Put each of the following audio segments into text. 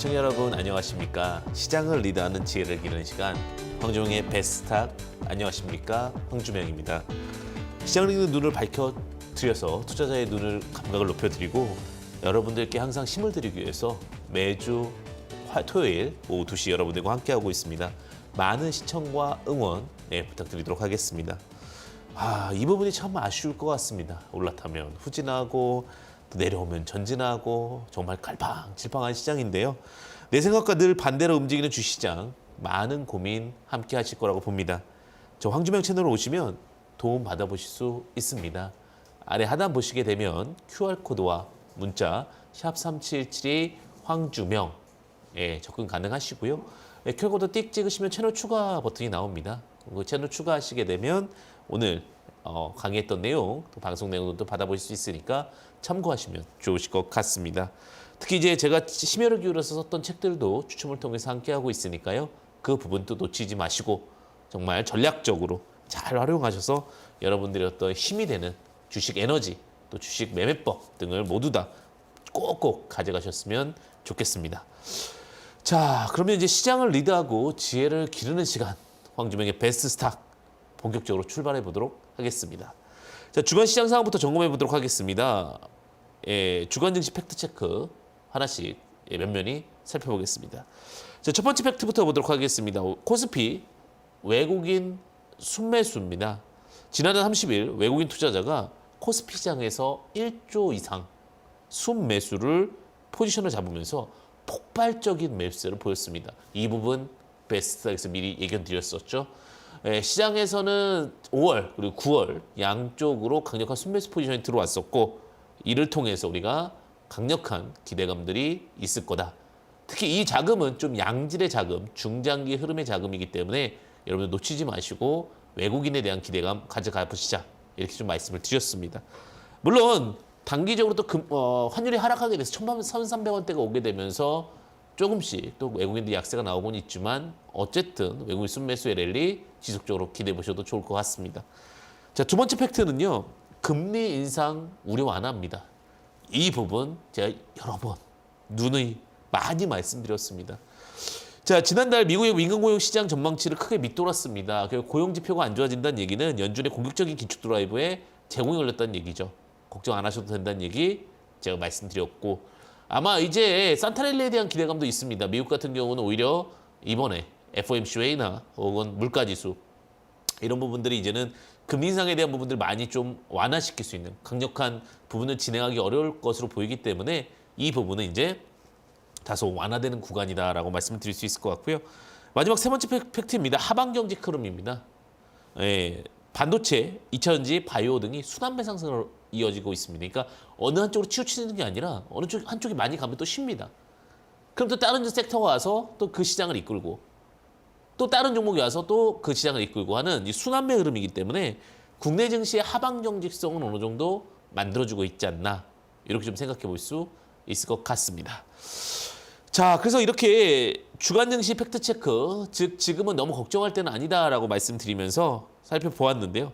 시청자 여러분 안녕하십니까? 시장을 리드하는 지혜를 기르는 시간 황주명의 베스트탁 안녕하십니까? 황주명입니다. 시장을 리드는 눈을 밝혀드려서 투자자의 눈을 감각을 높여드리고 여러분들께 항상 힘을 드리기 위해서 매주 토요일 오후 2시 여러분들과 함께하고 있습니다. 많은 시청과 응원 부탁드리도록 하겠습니다. 이 부분이 참 아쉬울 것 같습니다. 올라타면 후진하고 또 내려오면 전진하고 정말 갈팡질팡한 시장인데요. 내 생각과 늘 반대로 움직이는 주시장 많은 고민 함께 하실 거라고 봅니다. 저 황주명 채널을 오시면 도움 받아보실 수 있습니다. 아래 하단 보시게 되면 QR코드와 문자 샵3772 황주명 접근 가능하시고요. QR코드 띡 찍으시면 채널 추가 버튼이 나옵니다. 그 채널 추가하시게 되면 오늘 강의했던 내용, 또 방송 내용도 받아보실 수 있으니까 참고하시면 좋으실 것 같습니다. 특히 이제 제가 심혈을 기울여서 썼던 책들도 추첨을 통해서 함께하고 있으니까요. 그 부분도 놓치지 마시고 정말 전략적으로 잘 활용하셔서 여러분들의 어떤 힘이 되는 주식 에너지, 또 주식 매매법 등을 모두 다 꼭꼭 가져가셨으면 좋겠습니다. 자, 그러면 이제 시장을 리드하고 지혜를 기르는 시간, 황주명의 베스트 스탁 본격적으로 출발해 보도록 하겠습니다. 자, 주간 시장 상황부터 점검해 보도록 하겠습니다. 주간 증시 팩트 체크 하나씩 면면히 살펴보겠습니다. 자, 첫 번째 팩트부터 보도록 하겠습니다. 코스피 외국인 순매수입니다. 지난달 30일 외국인 투자자가 코스피 시장에서 1조 이상 순매수를 포지션을 잡으면서 폭발적인 매수세를 보였습니다. 이 부분 베스트에서 미리 예견 드렸었죠. 시장에서는 5월 그리고 9월 양쪽으로 강력한 순매수 포지션이 들어왔었고 이를 통해서 우리가 강력한 기대감들이 있을 거다. 특히 이 자금은 좀 양질의 자금, 중장기 흐름의 자금이기 때문에 여러분들 놓치지 마시고 외국인에 대한 기대감 가져가 보시자. 이렇게 좀 말씀을 드렸습니다. 물론 단기적으로 또 환율이 하락하게 돼서 1,300원대가 오게 되면서 조금씩 또 외국인들 약세가 나오곤 있지만 어쨌든 외국인 순매수의 랠리 지속적으로 기대해 보셔도 좋을 것 같습니다. 자, 두 번째 팩트는요. 금리 인상 우려 완화입니다. 이 부분 제가 여러 번 누누이 많이 말씀드렸습니다. 자, 지난달 미국의 민간고용 시장 전망치를 크게 밑돌았습니다. 고용 지표가 안 좋아진다는 얘기는 연준의 공격적인 기축 드라이브에 제공이 걸렸다는 얘기죠. 걱정 안 하셔도 된다는 얘기 제가 말씀드렸고 아마 이제 산타랠리에 대한 기대감도 있습니다. 미국 같은 경우는 오히려 이번에 FOMC 회의나 혹은 물가지수 이런 부분들이 이제는 금리 인상에 대한 부분들을 많이 좀 완화시킬 수 있는 강력한 부분을 진행하기 어려울 것으로 보이기 때문에 이 부분은 이제 다소 완화되는 구간이다라고 말씀을 드릴 수 있을 것 같고요. 마지막 세 번째 팩트입니다. 하방 경제 흐름입니다. 반도체, 2차전지, 바이오 등이 순환매 상승으로 이어지고 있습니다. 그러니까 어느 한쪽으로 치우치는 게 아니라 어느 한쪽이 많이 가면 또 쉽니다. 그럼 또 다른 섹터가 와서 또 그 시장을 이끌고 또 다른 종목이 와서 또 그 시장을 이끌고 하는 이 순환매 흐름이기 때문에 국내 증시의 하방 경직성은 어느 정도 만들어주고 있지 않나 이렇게 좀 생각해 볼 수 있을 것 같습니다. 자, 그래서 이렇게 주간 증시 팩트 체크, 즉 지금은 너무 걱정할 때는 아니다라고 말씀드리면서 살펴보았는데요.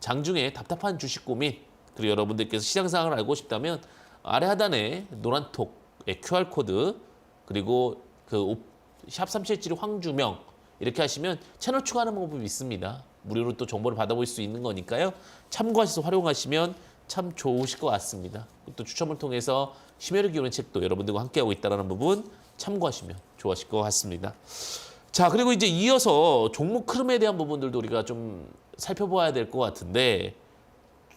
장중에 답답한 주식 고민 그리고 여러분들께서 시장 상황을 알고 싶다면 아래 하단에 노란 톡의 QR코드 그리고 그 샵 3772 황주명 이렇게 하시면 채널 추가하는 방법이 있습니다. 무료로 또 정보를 받아볼 수 있는 거니까요. 참고하셔서 활용하시면 참 좋으실 것 같습니다. 또 추첨을 통해서 심혈을 기울이는 책도 여러분들과 함께하고 있다는 부분 참고하시면 좋아하실 것 같습니다. 자, 그리고 이제 이어서 종목 흐름에 대한 부분들도 우리가 좀 살펴봐야 될 것 같은데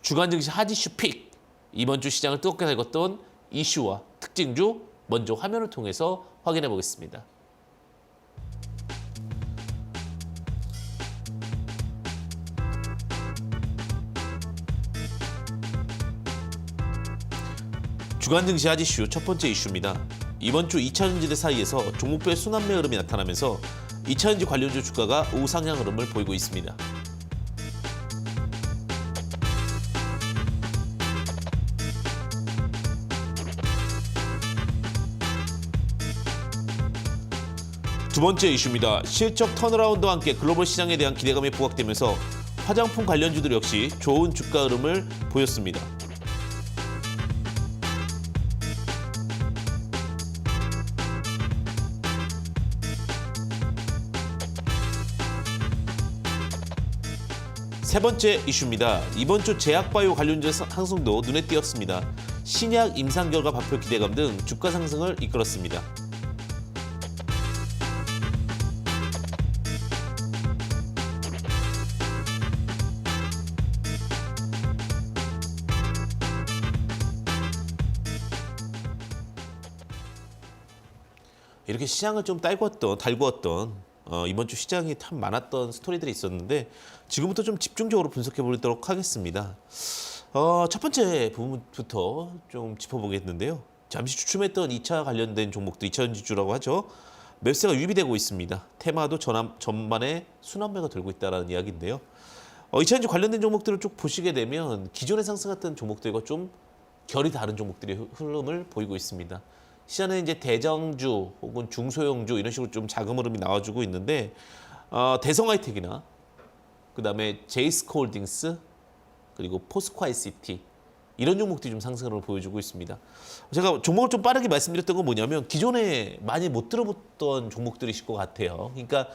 주간 증시 핫 이슈 픽 이번 주 시장을 뜨겁게 달궜던 이슈와 특징주 먼저 화면을 통해서 확인해 보겠습니다. 주간 증시 핫 이슈 첫 번째 이슈입니다. 이번 주 2차전지대 사이에서 종목별 순환매 흐름이 나타나면서 2차전지 관련주 주가가 우상향 흐름을 보이고 있습니다. 두 번째 이슈입니다. 실적 턴어라운드와 함께 글로벌 시장에 대한 기대감이 부각되면서 화장품 관련주들 역시 좋은 주가 흐름을 보였습니다. 세 번째 이슈입니다. 이번 주 제약바이오 관련주 상승도 눈에 띄었습니다. 신약 임상 결과 발표 기대감 등 주가 상승을 이끌었습니다. 이렇게 시장을 좀 달구었던 이번 주 시장이 참 많았던 스토리들이 있었는데 지금부터 좀 집중적으로 분석해 보도록 하겠습니다. 첫 번째 부분부터 좀 짚어보겠는데요. 잠시 주춤했던 2차 관련된 종목들, 2차 전지주라고 하죠. 매수세가 유입되고 있습니다. 테마도 전반에 순환매가 들고 있다는 이야기인데요. 2차 전지 관련된 종목들을 쭉 보시게 되면 기존에 상승했던 종목들과 좀 결이 다른 종목들의 흐름을 보이고 있습니다. 시장은 이제 대장주 혹은 중소형주 이런 식으로 좀 자금 흐름이 나와주고 있는데 대성하이텍이나 그다음에 제이스코홀딩스 그리고 포스코 ICT 이런 종목들이 좀 상승을 보여주고 있습니다. 제가 종목을 좀 빠르게 말씀드렸던 건 뭐냐면 기존에 많이 못 들어봤던 종목들이실 것 같아요. 그러니까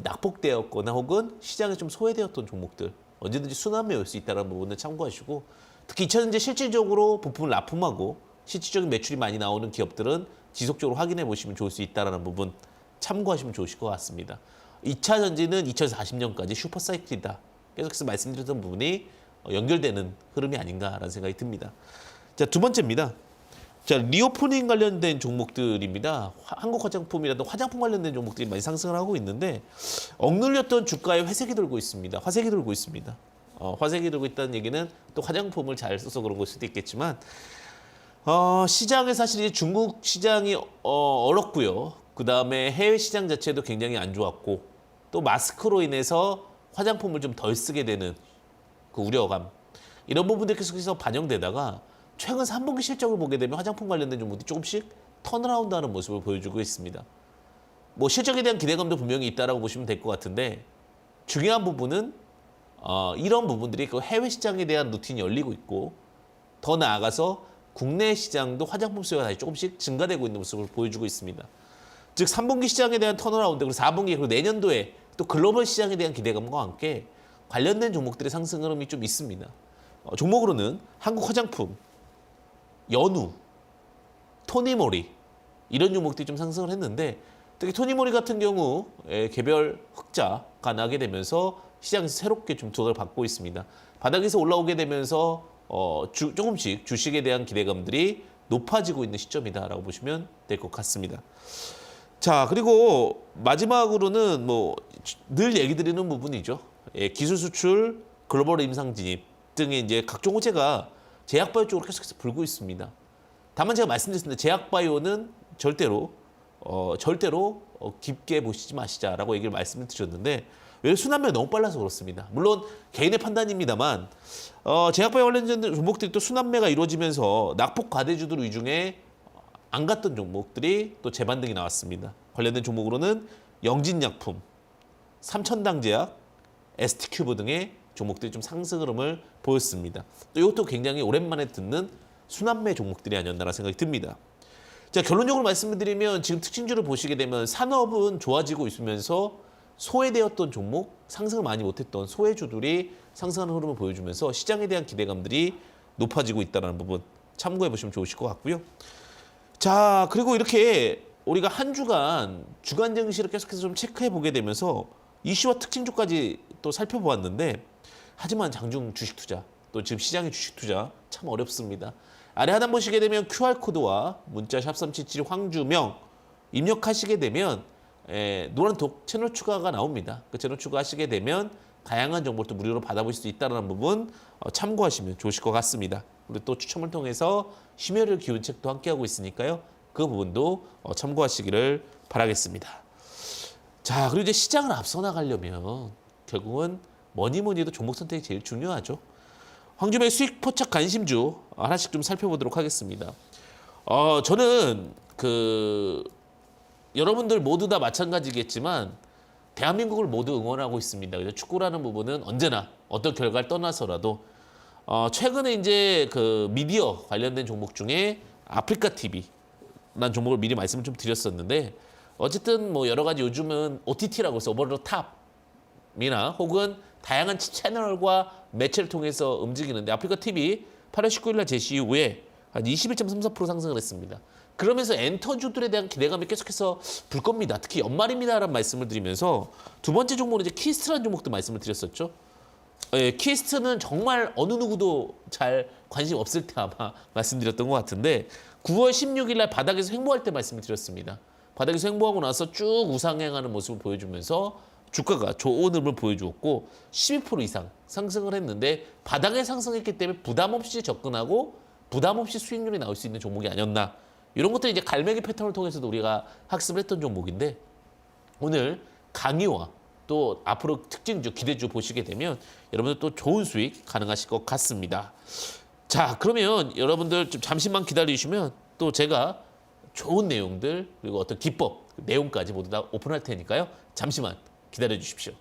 낙폭되었거나 혹은 시장에 좀 소외되었던 종목들 언제든지 순환매 올 수 있다는 부분을 참고하시고 특히 2차전지 실질적으로 부품을 납품하고 실질적인 매출이 많이 나오는 기업들은 지속적으로 확인해 보시면 좋을 수 있다는 부분 참고하시면 좋으실 것 같습니다. 2차 전지는 2040년까지 슈퍼사이클이다. 계속해서 말씀드렸던 부분이 연결되는 흐름이 아닌가라는 생각이 듭니다. 자, 두 번째입니다. 자, 리오포닝 관련된 종목들입니다. 한국 화장품이라든 화장품 관련된 종목들이 많이 상승을 하고 있는데 억눌렸던 주가에 회색이 돌고 있습니다. 화색이 돌고 있습니다. 화색이 돌고 있다는 얘기는 또 화장품을 잘 써서 그런 걸 수도 있겠지만 시장에 사실 이제 중국 시장이 어렵고요. 그 다음에 해외 시장 자체도 굉장히 안 좋았고 또 마스크로 인해서 화장품을 좀 덜 쓰게 되는 그 우려감 이런 부분들이 계속해서 반영되다가 최근 3분기 실적을 보게 되면 화장품 관련된 종목들이 조금씩 턴어라운드하는 모습을 보여주고 있습니다. 뭐 실적에 대한 기대감도 분명히 있다라고 보시면 될 것 같은데 중요한 부분은 이런 부분들이 그 해외 시장에 대한 루틴이 열리고 있고 더 나아가서 국내 시장도 화장품 수요가 다시 조금씩 증가되고 있는 모습을 보여주고 있습니다. 즉 3분기 시장에 대한 턴어라운드 그리고 4분기 그리고 내년도에 또 글로벌 시장에 대한 기대감과 함께 관련된 종목들의 상승 흐름이 좀 있습니다. 종목으로는 한국 화장품, 연우, 토니모리 이런 종목들이 좀 상승을 했는데 특히 토니모리 같은 경우 개별 흑자가 나게 되면서 시장에서 새롭게 좀 주목을 받고 있습니다. 바닥에서 올라오게 되면서 조금씩 주식에 대한 기대감들이 높아지고 있는 시점이다라고 보시면 될 것 같습니다. 자, 그리고 마지막으로는 뭐 늘 얘기 드리는 부분이죠. 기술 수출, 글로벌 임상 진입 등의 이제 각종 호재가 제약바이오 쪽으로 계속해서 불고 있습니다. 다만 제가 말씀드렸습니다. 제약바이오는 절대로 깊게 보시지 마시자라고 얘기를 말씀을 드렸는데 왜 순환매가 너무 빨라서 그렇습니다. 물론 개인의 판단입니다만 제약바이오 관련된 종목들이 또 순환매가 이루어지면서 낙폭 과대주들 위중에 안 갔던 종목들이 또 재반등이 나왔습니다. 관련된 종목으로는 영진약품, 삼천당제약, ST큐브 등의 종목들이 좀 상승 흐름을 보였습니다. 또 이것도 굉장히 오랜만에 듣는 순환매 종목들이 아니었나라는 생각이 듭니다. 자, 결론적으로 말씀드리면 지금 특징주를 보시게 되면 산업은 좋아지고 있으면서 소외되었던 종목, 상승을 많이 못했던 소외주들이 상승하는 흐름을 보여주면서 시장에 대한 기대감들이 높아지고 있다는 부분 참고해 보시면 좋으실 것 같고요. 자, 그리고 이렇게 우리가 한 주간 주간 증시를 계속해서 좀 체크해 보게 되면서 이슈와 특징주까지 또 살펴보았는데 하지만 장중 주식 투자 또 지금 시장의 주식 투자 참 어렵습니다. 아래 하단 보시게 되면 QR코드와 문자 샵3772 황주명 입력하시게 되면 노란 독 채널 추가가 나옵니다. 그 채널 추가하시게 되면 다양한 정보를 또 무료로 받아볼 수 있다는 부분 참고하시면 좋으실 것 같습니다. 그리고 또 추첨을 통해서 심혈을 기운 책도 함께하고 있으니까요. 그 부분도 참고하시기를 바라겠습니다. 자, 그리고 이제 시장을 앞서 나가려면 결국은 뭐니 해도 종목 선택이 제일 중요하죠. 황주명의 수익 포착 관심주 하나씩 좀 살펴보도록 하겠습니다. 저는 여러분들 모두 다 마찬가지겠지만 대한민국을 모두 응원하고 있습니다. 그래서 축구라는 부분은 언제나 어떤 결과를 떠나서라도 최근에 이제 그 미디어 관련된 종목 중에 아프리카 TV라는 종목을 미리 말씀을 좀 드렸었는데 어쨌든 뭐 여러 가지 요즘은 OTT라고 해서 오버 더 탑이나 혹은 다양한 채널과 매체를 통해서 움직이는데 아프리카 TV 8월 19일 날 제시 이후에 한 21.34% 상승을 했습니다. 그러면서 엔터주들에 대한 기대감이 계속해서 불 겁니다. 특히 연말입니다라는 말씀을 드리면서 두 번째 종목은 이제 키스트라는 종목도 말씀을 드렸었죠. 예, 키스트는 정말 어느 누구도 잘 관심 없을 때 아마 말씀드렸던 것 같은데 9월 16일 날 바닥에서 횡보할 때 말씀을 드렸습니다. 바닥에서 횡보하고 나서 쭉 우상향하는 모습을 보여주면서 주가가 좋은 흐름을 보여주었고 12% 이상 상승을 했는데 바닥에 상승했기 때문에 부담 없이 접근하고 부담 없이 수익률이 나올 수 있는 종목이 아니었나. 이런 것들이 이제 갈매기 패턴을 통해서도 우리가 학습을 했던 종목인데 오늘 강의와 또 앞으로 특징주, 기대주 보시게 되면 여러분들 또 좋은 수익 가능하실 것 같습니다. 자, 그러면 여러분들 좀 잠시만 기다리시면 또 제가 좋은 내용들 그리고 어떤 기법, 내용까지 모두 다 오픈할 테니까요. 잠시만 기다려 주십시오.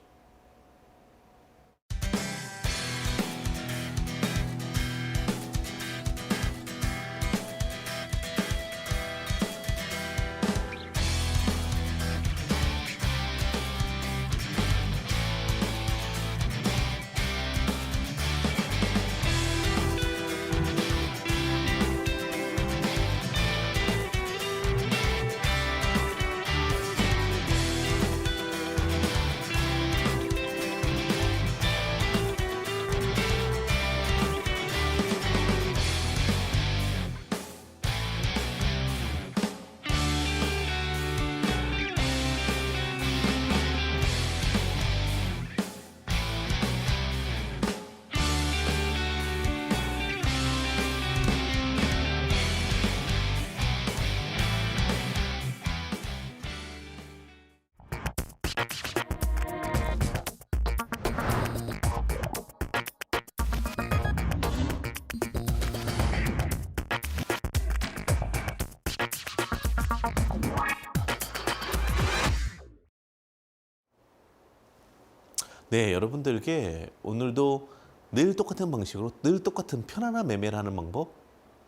네, 여러분들께 오늘도 늘 똑같은 방식으로 늘 똑같은 편안한 매매를 하는 방법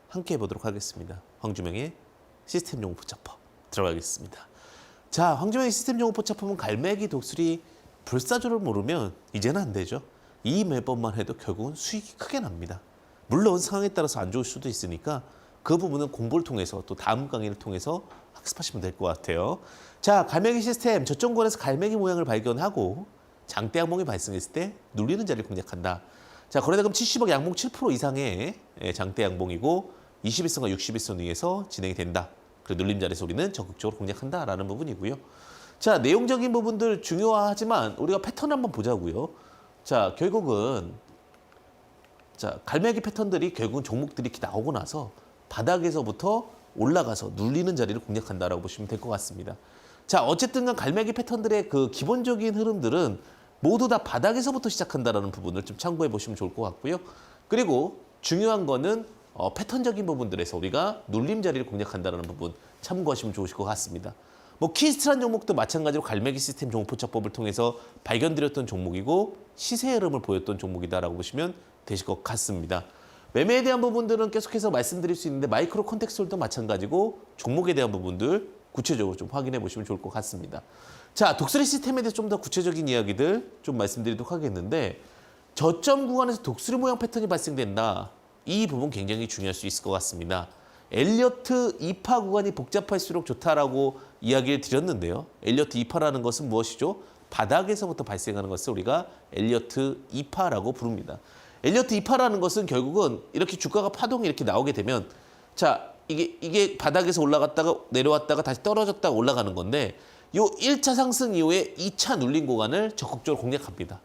함께 해보도록 하겠습니다. 황주명의 시스템 용어 포차법 들어가겠습니다. 자, 황주명의 시스템 용어 포차법은 갈매기 독수리 불사조를 모르면 이제는 안 되죠. 이 매법만 해도 결국은 수익이 크게 납니다. 물론 상황에 따라서 안 좋을 수도 있으니까 그 부분은 공부를 통해서 또 다음 강의를 통해서 학습하시면 될 것 같아요. 자, 갈매기 시스템 저점권에서 갈매기 모양을 발견하고 장대 양봉이 발생했을 때 눌리는 자리를 공략한다. 자, 거래대금 70억 양봉 7% 이상의 장대 양봉이고 21선과 61선 위에서 진행이 된다. 그리고 눌림 자리에서 우리는 적극적으로 공략한다라는 부분이고요. 자, 내용적인 부분들 중요하지만 우리가 패턴 한번 보자고요. 자, 결국은 자, 갈매기 패턴들이 결국은 종목들이 이렇게 나오고 나서 바닥에서부터 올라가서 눌리는 자리를 공략한다라고 보시면 될 것 같습니다. 자, 어쨌든 간 갈매기 패턴들의 그 기본적인 흐름들은 모두 다 바닥에서부터 시작한다라는 부분을 좀 참고해 보시면 좋을 것 같고요. 그리고 중요한 거는 패턴적인 부분들에서 우리가 눌림 자리를 공략한다는 부분 참고하시면 좋으실 것 같습니다. 뭐 키스트란 종목도 마찬가지로 갈매기 시스템 종포차법을 통해서 발견드렸던 종목이고 시세 흐름을 보였던 종목이다라고 보시면 되실 것 같습니다. 매매에 대한 부분들은 계속해서 말씀드릴 수 있는데 마이크로 컨텍스트도 마찬가지고 종목에 대한 부분들 구체적으로 좀 확인해 보시면 좋을 것 같습니다. 자, 독수리 시스템에 대해서 좀 더 구체적인 이야기들 좀 말씀드리도록 하겠는데 저점 구간에서 독수리 모양 패턴이 발생된다. 이 부분 굉장히 중요할 수 있을 것 같습니다. 엘리어트 2파 구간이 복잡할수록 좋다라고 이야기를 드렸는데요. 엘리어트 2파라는 것은 무엇이죠? 바닥에서부터 발생하는 것을 우리가 엘리어트 2파라고 부릅니다. 엘리어트 2파라는 것은 결국은 이렇게 주가가 파동이 이렇게 나오게 되면 자, 이게 바닥에서 올라갔다가 내려왔다가 다시 떨어졌다가 올라가는 건데 요 1차 상승 이후에 2차 눌린 구간을 적극적으로 공략합니다.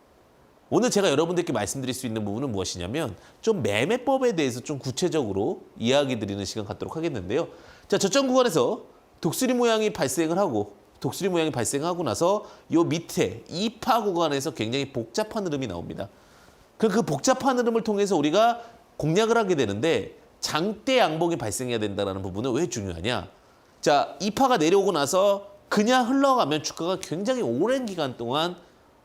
오늘 제가 여러분들께 말씀드릴 수 있는 부분은 무엇이냐면 좀 매매법에 대해서 좀 구체적으로 이야기 드리는 시간 갖도록 하겠는데요. 자, 저점 구간에서 독수리 모양이 발생을 하고 독수리 모양이 발생하고 나서 요 밑에 2파 구간에서 굉장히 복잡한 흐름이 나옵니다. 그 복잡한 흐름을 통해서 우리가 공략을 하게 되는데 장대 양봉이 발생해야 된다는 부분은 왜 중요하냐? 자, 2파가 내려오고 나서 그냥 흘러가면 주가가 굉장히 오랜 기간 동안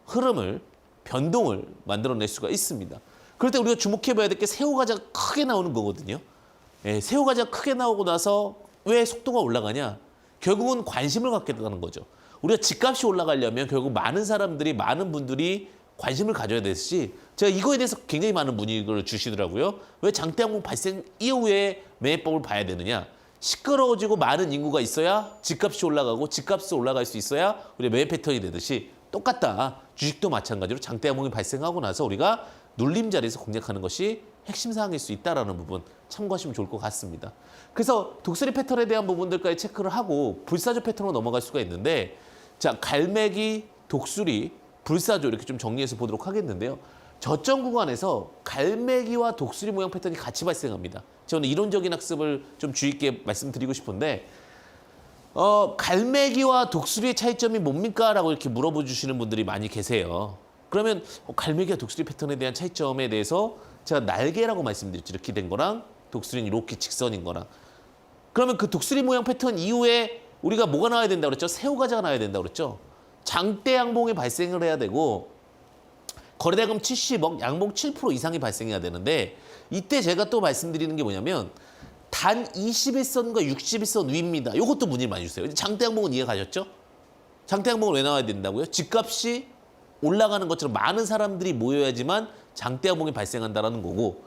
흐름을 변동을 만들어낼 수가 있습니다. 그럴 때 우리가 주목해봐야 될 게 새우가지가 크게 나오는 거거든요. 예, 새우가지가 크게 나오고 나서 왜 속도가 올라가냐? 결국은 관심을 갖게 되는 거죠. 우리가 집값이 올라가려면 결국 많은 사람들이 많은 분들이 관심을 가져야 되듯이 제가 이거에 대해서 굉장히 많은 문의를 주시더라고요. 왜 장대항공 발생 이후에 매매법을 봐야 되느냐. 시끄러워지고 많은 인구가 있어야 집값이 올라가고 집값이 올라갈 수 있어야 우리 매매 패턴이 되듯이 똑같다. 주식도 마찬가지로 장대항공이 발생하고 나서 우리가 눌림 자리에서 공략하는 것이 핵심 사항일 수 있다는 부분 참고하시면 좋을 것 같습니다. 그래서 독수리 패턴에 대한 부분들까지 체크를 하고 불사조 패턴으로 넘어갈 수가 있는데 자 갈매기, 독수리, 불사조 이렇게 좀 정리해서 보도록 하겠는데요. 저점 구간에서 갈매기와 독수리 모양 패턴이 같이 발생합니다. 저는 이론적인 학습을 좀 주의 있게 말씀드리고 싶은데 갈매기와 독수리의 차이점이 뭡니까? 라고 이렇게 물어봐 주시는 분들이 많이 계세요. 그러면 갈매기와 독수리 패턴에 대한 차이점에 대해서 제가 날개라고 말씀드렸죠. 이렇게 된 거랑 독수리는 이렇게 직선인 거랑. 그러면 그 독수리 모양 패턴 이후에 우리가 뭐가 나와야 된다고 그랬죠? 새우가자가 나와야 된다고 그랬죠? 장대 양봉이 발생을 해야 되고 거래대금 70억, 양봉 7% 이상이 발생해야 되는데 이때 제가 또 말씀드리는 게 뭐냐면 단 21선과 61선 위입니다. 이것도 문의를 많이 주세요. 장대 양봉은 이해 가셨죠? 장대 양봉은 왜 나와야 된다고요? 집값이 올라가는 것처럼 많은 사람들이 모여야지만 장대 양봉이 발생한다는 거고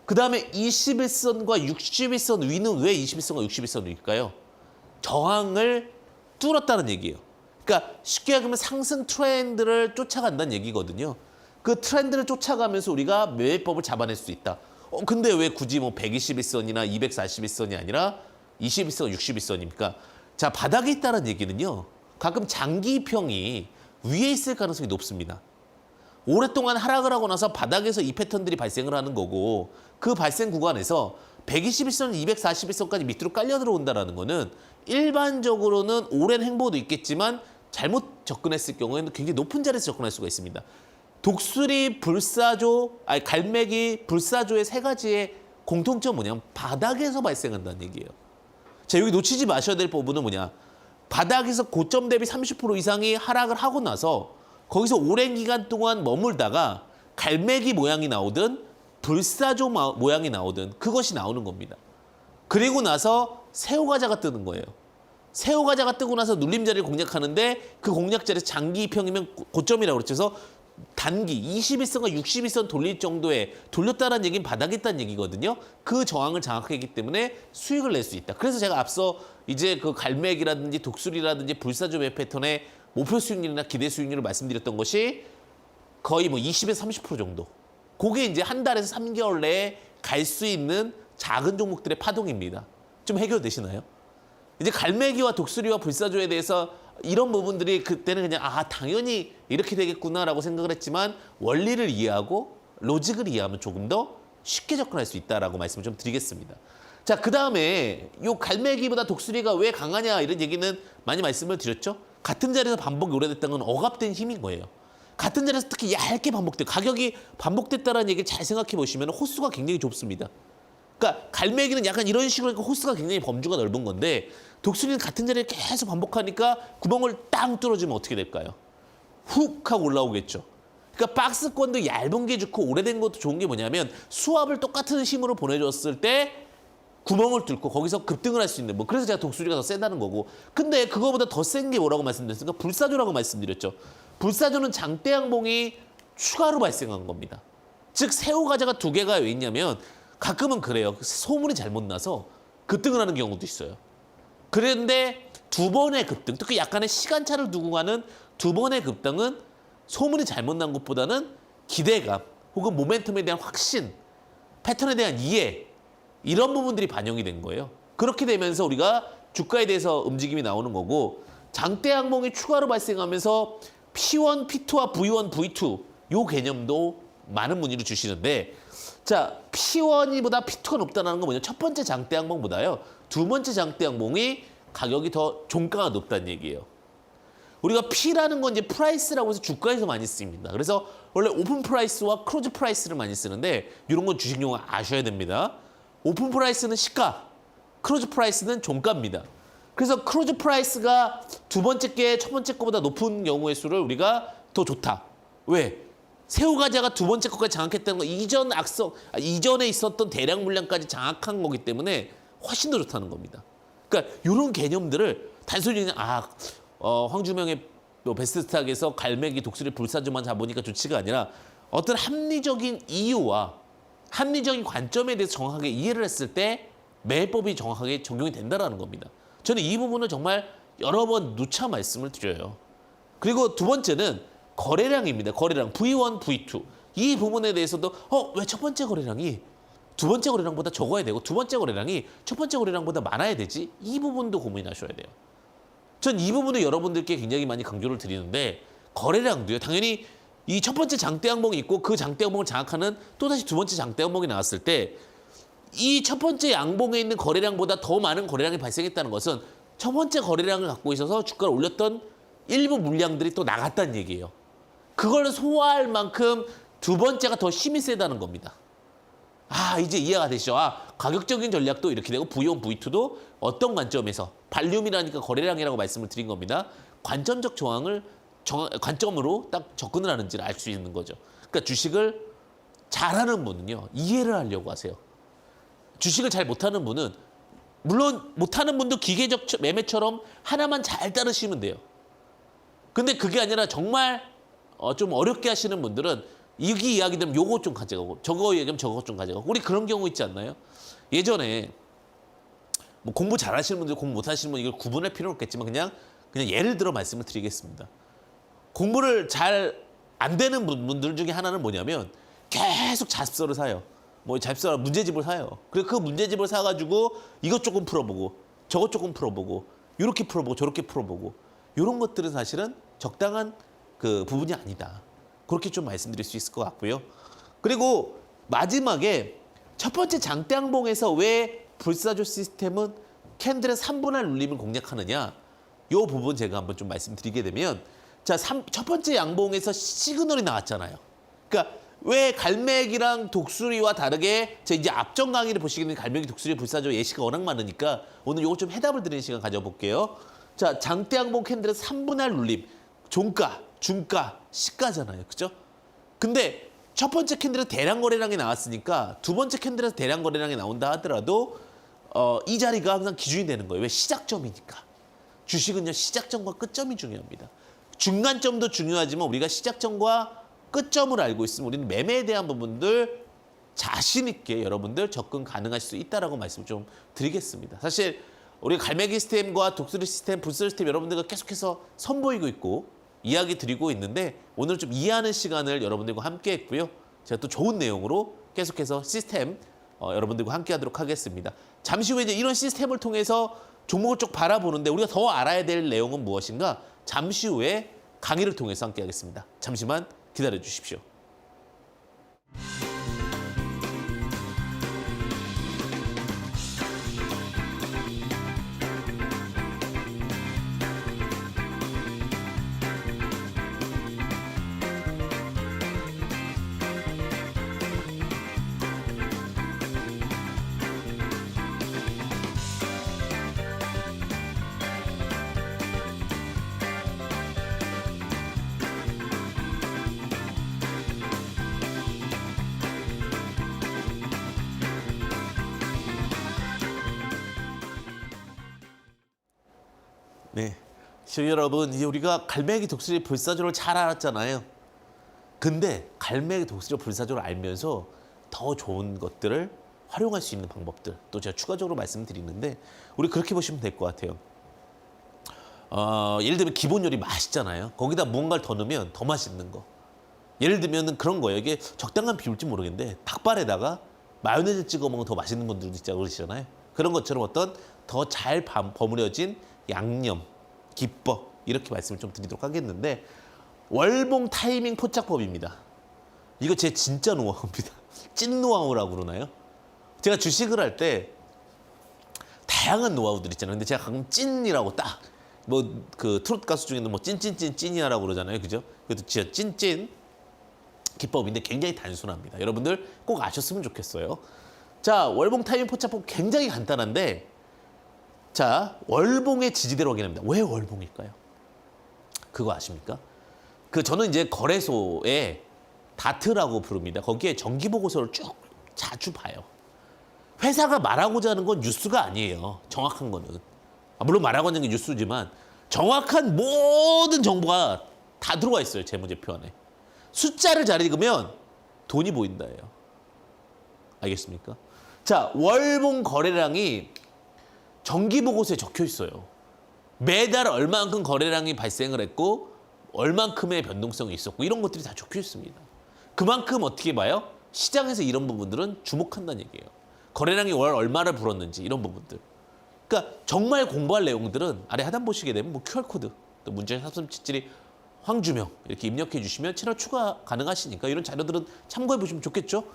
그다음에 21선과 61선 위는 왜 21선과 61선 위일까요? 저항을 뚫었다는 얘기예요. 그러니까 쉽게 얘기하면 상승 트렌드를 쫓아간다는 얘기거든요. 그 트렌드를 쫓아가면서 우리가 매매법을 잡아낼 수 있다. 근데 왜 굳이 뭐 121선이나 241선이 아니라 21선, 61선입니까? 자, 바닥에 있다는 얘기는요. 가끔 장기평이 위에 있을 가능성이 높습니다. 오랫동안 하락을 하고 나서 바닥에서 이 패턴들이 발생을 하는 거고 그 발생 구간에서 121선, 241선까지 밑으로 깔려 들어온다는 거는 일반적으로는 오랜 행보도 있겠지만 잘못 접근했을 경우에는 굉장히 높은 자리에서 접근할 수가 있습니다. 독수리, 불사조, 갈매기, 불사조의 세 가지의 공통점은 뭐냐면 바닥에서 발생한다는 얘기예요. 자, 여기 놓치지 마셔야 될 부분은 뭐냐. 바닥에서 고점 대비 30% 이상이 하락을 하고 나서 거기서 오랜 기간 동안 머물다가 갈매기 모양이 나오든 불사조 모양이 나오든 그것이 나오는 겁니다. 그리고 나서 새우가자가 뜨는 거예요. 새우가자가 뜨고 나서 눌림자리를 공략하는데 그 공략자리에서 장기평이면 고점이라고 그랬죠. 그래서 단기 21선과 61선 돌릴 정도에 돌렸다는 얘기는 바닥에 있다는 얘기거든요. 그 저항을 장악했기 때문에 수익을 낼 수 있다. 그래서 제가 앞서 이제 그 갈매기라든지 독수리라든지 불사조 매 패턴의 목표 수익률이나 기대 수익률을 말씀드렸던 것이 거의 뭐 20에서 30% 정도. 그게 이제 한 달에서 3개월 내에 갈 수 있는 작은 종목들의 파동입니다. 좀 해결되시나요? 이제 갈매기와 독수리와 불사조에 대해서 이런 부분들이 그때는 그냥 당연히 이렇게 되겠구나라고 생각을 했지만 원리를 이해하고 로직을 이해하면 조금 더 쉽게 접근할 수 있다라고 말씀을 좀 드리겠습니다. 자, 그다음에 요 갈매기보다 독수리가 왜 강하냐 이런 얘기는 많이 말씀을 드렸죠. 같은 자리에서 반복이 오래됐다는 건 억압된 힘인 거예요. 같은 자리에서 특히 얇게 반복돼요. 가격이 반복됐다는 얘기를 잘 생각해 보시면 호수가 굉장히 좁습니다. 그러니까 갈매기는 약간 이런 식으로 호수가 굉장히 범주가 넓은 건데 독수리는 같은 자리에 계속 반복하니까 구멍을 땅 뚫어주면 어떻게 될까요? 훅 하고 올라오겠죠. 그러니까 박스권도 얇은 게 좋고 오래된 것도 좋은 게 뭐냐면 수압을 똑같은 힘으로 보내줬을 때 구멍을 뚫고 거기서 급등을 할 수 있는 그래서 제가 독수리가 더 세다는 거고 근데 그거보다 더 센 게 뭐라고 말씀드렸습니까? 불사조라고 말씀드렸죠. 불사조는 장대 양봉이 추가로 발생한 겁니다. 즉 새우가자가 두 개가 왜 있냐면 가끔은 그래요. 소문이 잘못 나서 급등을 하는 경우도 있어요. 그런데 두 번의 급등, 특히 약간의 시간차를 두고 가는 두 번의 급등은 소문이 잘못 난 것보다는 기대감 혹은 모멘텀에 대한 확신, 패턴에 대한 이해 이런 부분들이 반영이 된 거예요. 그렇게 되면서 우리가 주가에 대해서 움직임이 나오는 거고 장대 양봉이 추가로 발생하면서 P1, P2와 V1, V2 요 개념도 많은 문의를 주시는데 자, P1보다 P2가 높다는 건 뭐냐? 첫 번째 장대 양봉보다요. 두 번째 장대 양봉이 가격이 더 종가가 높다는 얘기예요. 우리가 P라는 건 이제 프라이스라고 해서 주가에서 많이 씁니다. 그래서 원래 오픈 프라이스와 클로즈 프라이스를 많이 쓰는데 이런 건 주식 용어 아셔야 됩니다. 오픈 프라이스는 시가, 클로즈 프라이스는 종가입니다. 그래서 클로즈 프라이스가 두 번째 게 첫 번째 거보다 높은 경우의 수를 우리가 더 좋다. 왜? 새우가자가 두 번째 것까지 장악했다는 건 이전에 있었던 대량 물량까지 장악한 거기 때문에 훨씬 더 좋다는 겁니다. 그러니까 이런 개념들을 단순히 그냥 황주명의 또 베스트스탁에서 갈매기 독수리 불사조만 잡으니까 좋지가 아니라 어떤 합리적인 이유와 합리적인 관점에 대해서 정확하게 이해를 했을 때 매법이 정확하게 적용이 된다는 겁니다. 저는 이 부분을 정말 여러 번 누차 말씀을 드려요. 그리고 두 번째는 거래량입니다. 거래량 V1, V2. 이 부분에 대해서도 왜 첫 번째 거래량이 두 번째 거래량보다 적어야 되고 두 번째 거래량이 첫 번째 거래량보다 많아야 되지? 이 부분도 고민하셔야 돼요. 전 이 부분도 여러분들께 굉장히 많이 강조를 드리는데 거래량도요. 당연히 이 첫 번째 장대 항목이 있고 그 장대 항목을 장악하는 또다시 두 번째 장대 항목이 나왔을 때 이 첫 번째 양봉에 있는 거래량보다 더 많은 거래량이 발생했다는 것은 첫 번째 거래량을 갖고 있어서 주가를 올렸던 일부 물량들이 또 나갔다는 얘기예요. 그걸 소화할 만큼 두 번째가 더 힘이 세다는 겁니다. 이제 이해가 되시죠? 가격적인 전략도 이렇게 되고 V1, V2도 어떤 관점에서 발륨이라니까 거래량이라고 말씀을 드린 겁니다. 관점적 관점으로 딱 접근을 하는지를 알 수 있는 거죠. 그러니까 주식을 잘하는 분은요. 이해를 하려고 하세요. 주식을 잘 못하는 분은 물론 못하는 분도 기계적 매매처럼 하나만 잘 따르시면 돼요. 근데 그게 아니라 정말 좀 어렵게 하시는 분들은 여기 이야기 들으면 요거 좀 가져가고 저거 얘기하면 저거 좀 가져가고 우리 그런 경우 있지 않나요? 예전에 뭐 공부 잘하시는 분들 공부 못하시는 분 이걸 구분할 필요는 없겠지만 그냥 예를 들어 말씀을 드리겠습니다. 공부를 잘 안 되는 분들 중에 하나는 뭐냐면 계속 잡서를 사요. 뭐 잡서 문제집을 사요. 그리고 그 문제집을 사가지고 이것 조금 풀어보고 저것 조금 풀어보고 이렇게 풀어보고 저렇게 풀어보고 이런 것들은 사실은 적당한 그 부분이 아니다. 그렇게 좀 말씀드릴 수 있을 것 같고요. 그리고 마지막에 첫 번째 장대 항봉에서 왜 불사조 시스템은 캔들의 3분할 눌림을 공략하느냐 이 부분 제가 한번 좀 말씀드리게 되면 첫 번째 양봉에서 시그널이 나왔잖아요. 그러니까 왜 갈매기랑 독수리와 다르게 이제 앞전 강의를 보시게 되면 갈매기, 독수리, 불사조 예시가 워낙 많으니까 오늘 이거 좀 해답을 드리는 시간 가져볼게요. 장대 항봉 캔들의 3분할 눌림, 종가, 중가, 시가잖아요. 그죠? 근데 첫 번째 캔들에서 대량 거래량이 나왔으니까 두 번째 캔들에서 대량 거래량이 나온다 하더라도 이 자리가 항상 기준이 되는 거예요. 왜? 시작점이니까. 주식은요. 시작점과 끝점이 중요합니다. 중간점도 중요하지만 우리가 시작점과 끝점을 알고 있으면 우리는 매매에 대한 부분들 자신 있게 여러분들 접근 가능하실 수 있다라고 말씀을 좀 드리겠습니다. 사실 우리 갈매기 시스템과 독수리 시스템, 불사조 시스템 여러분들과 계속해서 선보이고 있고 이야기 드리고 있는데 오늘 좀 이해하는 시간을 여러분들과 함께 했고요. 제가 또 좋은 내용으로 계속해서 시스템 여러분들과 함께 하도록 하겠습니다. 잠시 후에 이제 이런 시스템을 통해서 종목을 쭉 바라보는데 우리가 더 알아야 될 내용은 무엇인가? 잠시 후에 강의를 통해서 함께 하겠습니다. 잠시만 기다려 주십시오. 네, 시청자 여러분, 이제 우리가 갈매기, 독수리, 불사조를 잘 알았잖아요. 근데 갈매기, 독수리, 불사조를 알면서 더 좋은 것들을 활용할 수 있는 방법들 또 제가 추가적으로 말씀드리는데 우리 그렇게 보시면 될 것 같아요. 예를 들면 기본 요리 맛있잖아요. 거기다 무언가를 더 넣으면 더 맛있는 거. 예를 들면 그런 거예요. 이게 적당한 비율인지 모르겠는데 닭발에다가 마요네즈 찍어 먹으면 더 맛있는 분들도 있다고 그러시잖아요. 그런 것처럼 어떤 더 잘 버무려진 양념, 기법 이렇게 말씀을 좀 드리도록 하겠는데 월봉 타이밍 포착법입니다. 이거 제 진짜 노하우입니다. 찐 노하우라고 그러나요? 제가 주식을 할 때 다양한 노하우들 있잖아요. 근데 제가 가끔 찐이라고 딱 뭐 그 트로트 가수 중에는 뭐 찐이라고 그러잖아요. 그죠? 그것도 진짜 찐 기법인데 굉장히 단순합니다. 여러분들 꼭 아셨으면 좋겠어요. 자, 월봉 타이밍 포착법 굉장히 간단한데 자, 월봉의 지지대로 확인합니다. 왜 월봉일까요? 그거 아십니까? 저는 이제 거래소에 다트라고 부릅니다. 거기에 정기 보고서를 쭉 자주 봐요. 회사가 말하고자 하는 건 뉴스가 아니에요. 정확한 거는. 물론 말하고자 하는 게 뉴스지만 정확한 모든 정보가 다 들어와 있어요. 재무제표 안에. 숫자를 잘 읽으면 돈이 보인다예요. 알겠습니까? 자, 월봉 거래량이 정기보고서에 적혀 있어요. 매달 얼만큼 거래량이 발생을 했고 얼만큼의 변동성이 있었고 이런 것들이 다 적혀 있습니다. 그만큼 어떻게 봐요? 시장에서 이런 부분들은 주목한다는 얘기예요. 거래량이 월 얼마를 불었는지 이런 부분들. 그러니까 정말 공부할 내용들은 아래 하단 보시게 되면 뭐 QR코드, 또 문제 3377이 황주명 이렇게 입력해 주시면 채널 추가 가능하시니까 이런 자료들은 참고해 보시면 좋겠죠.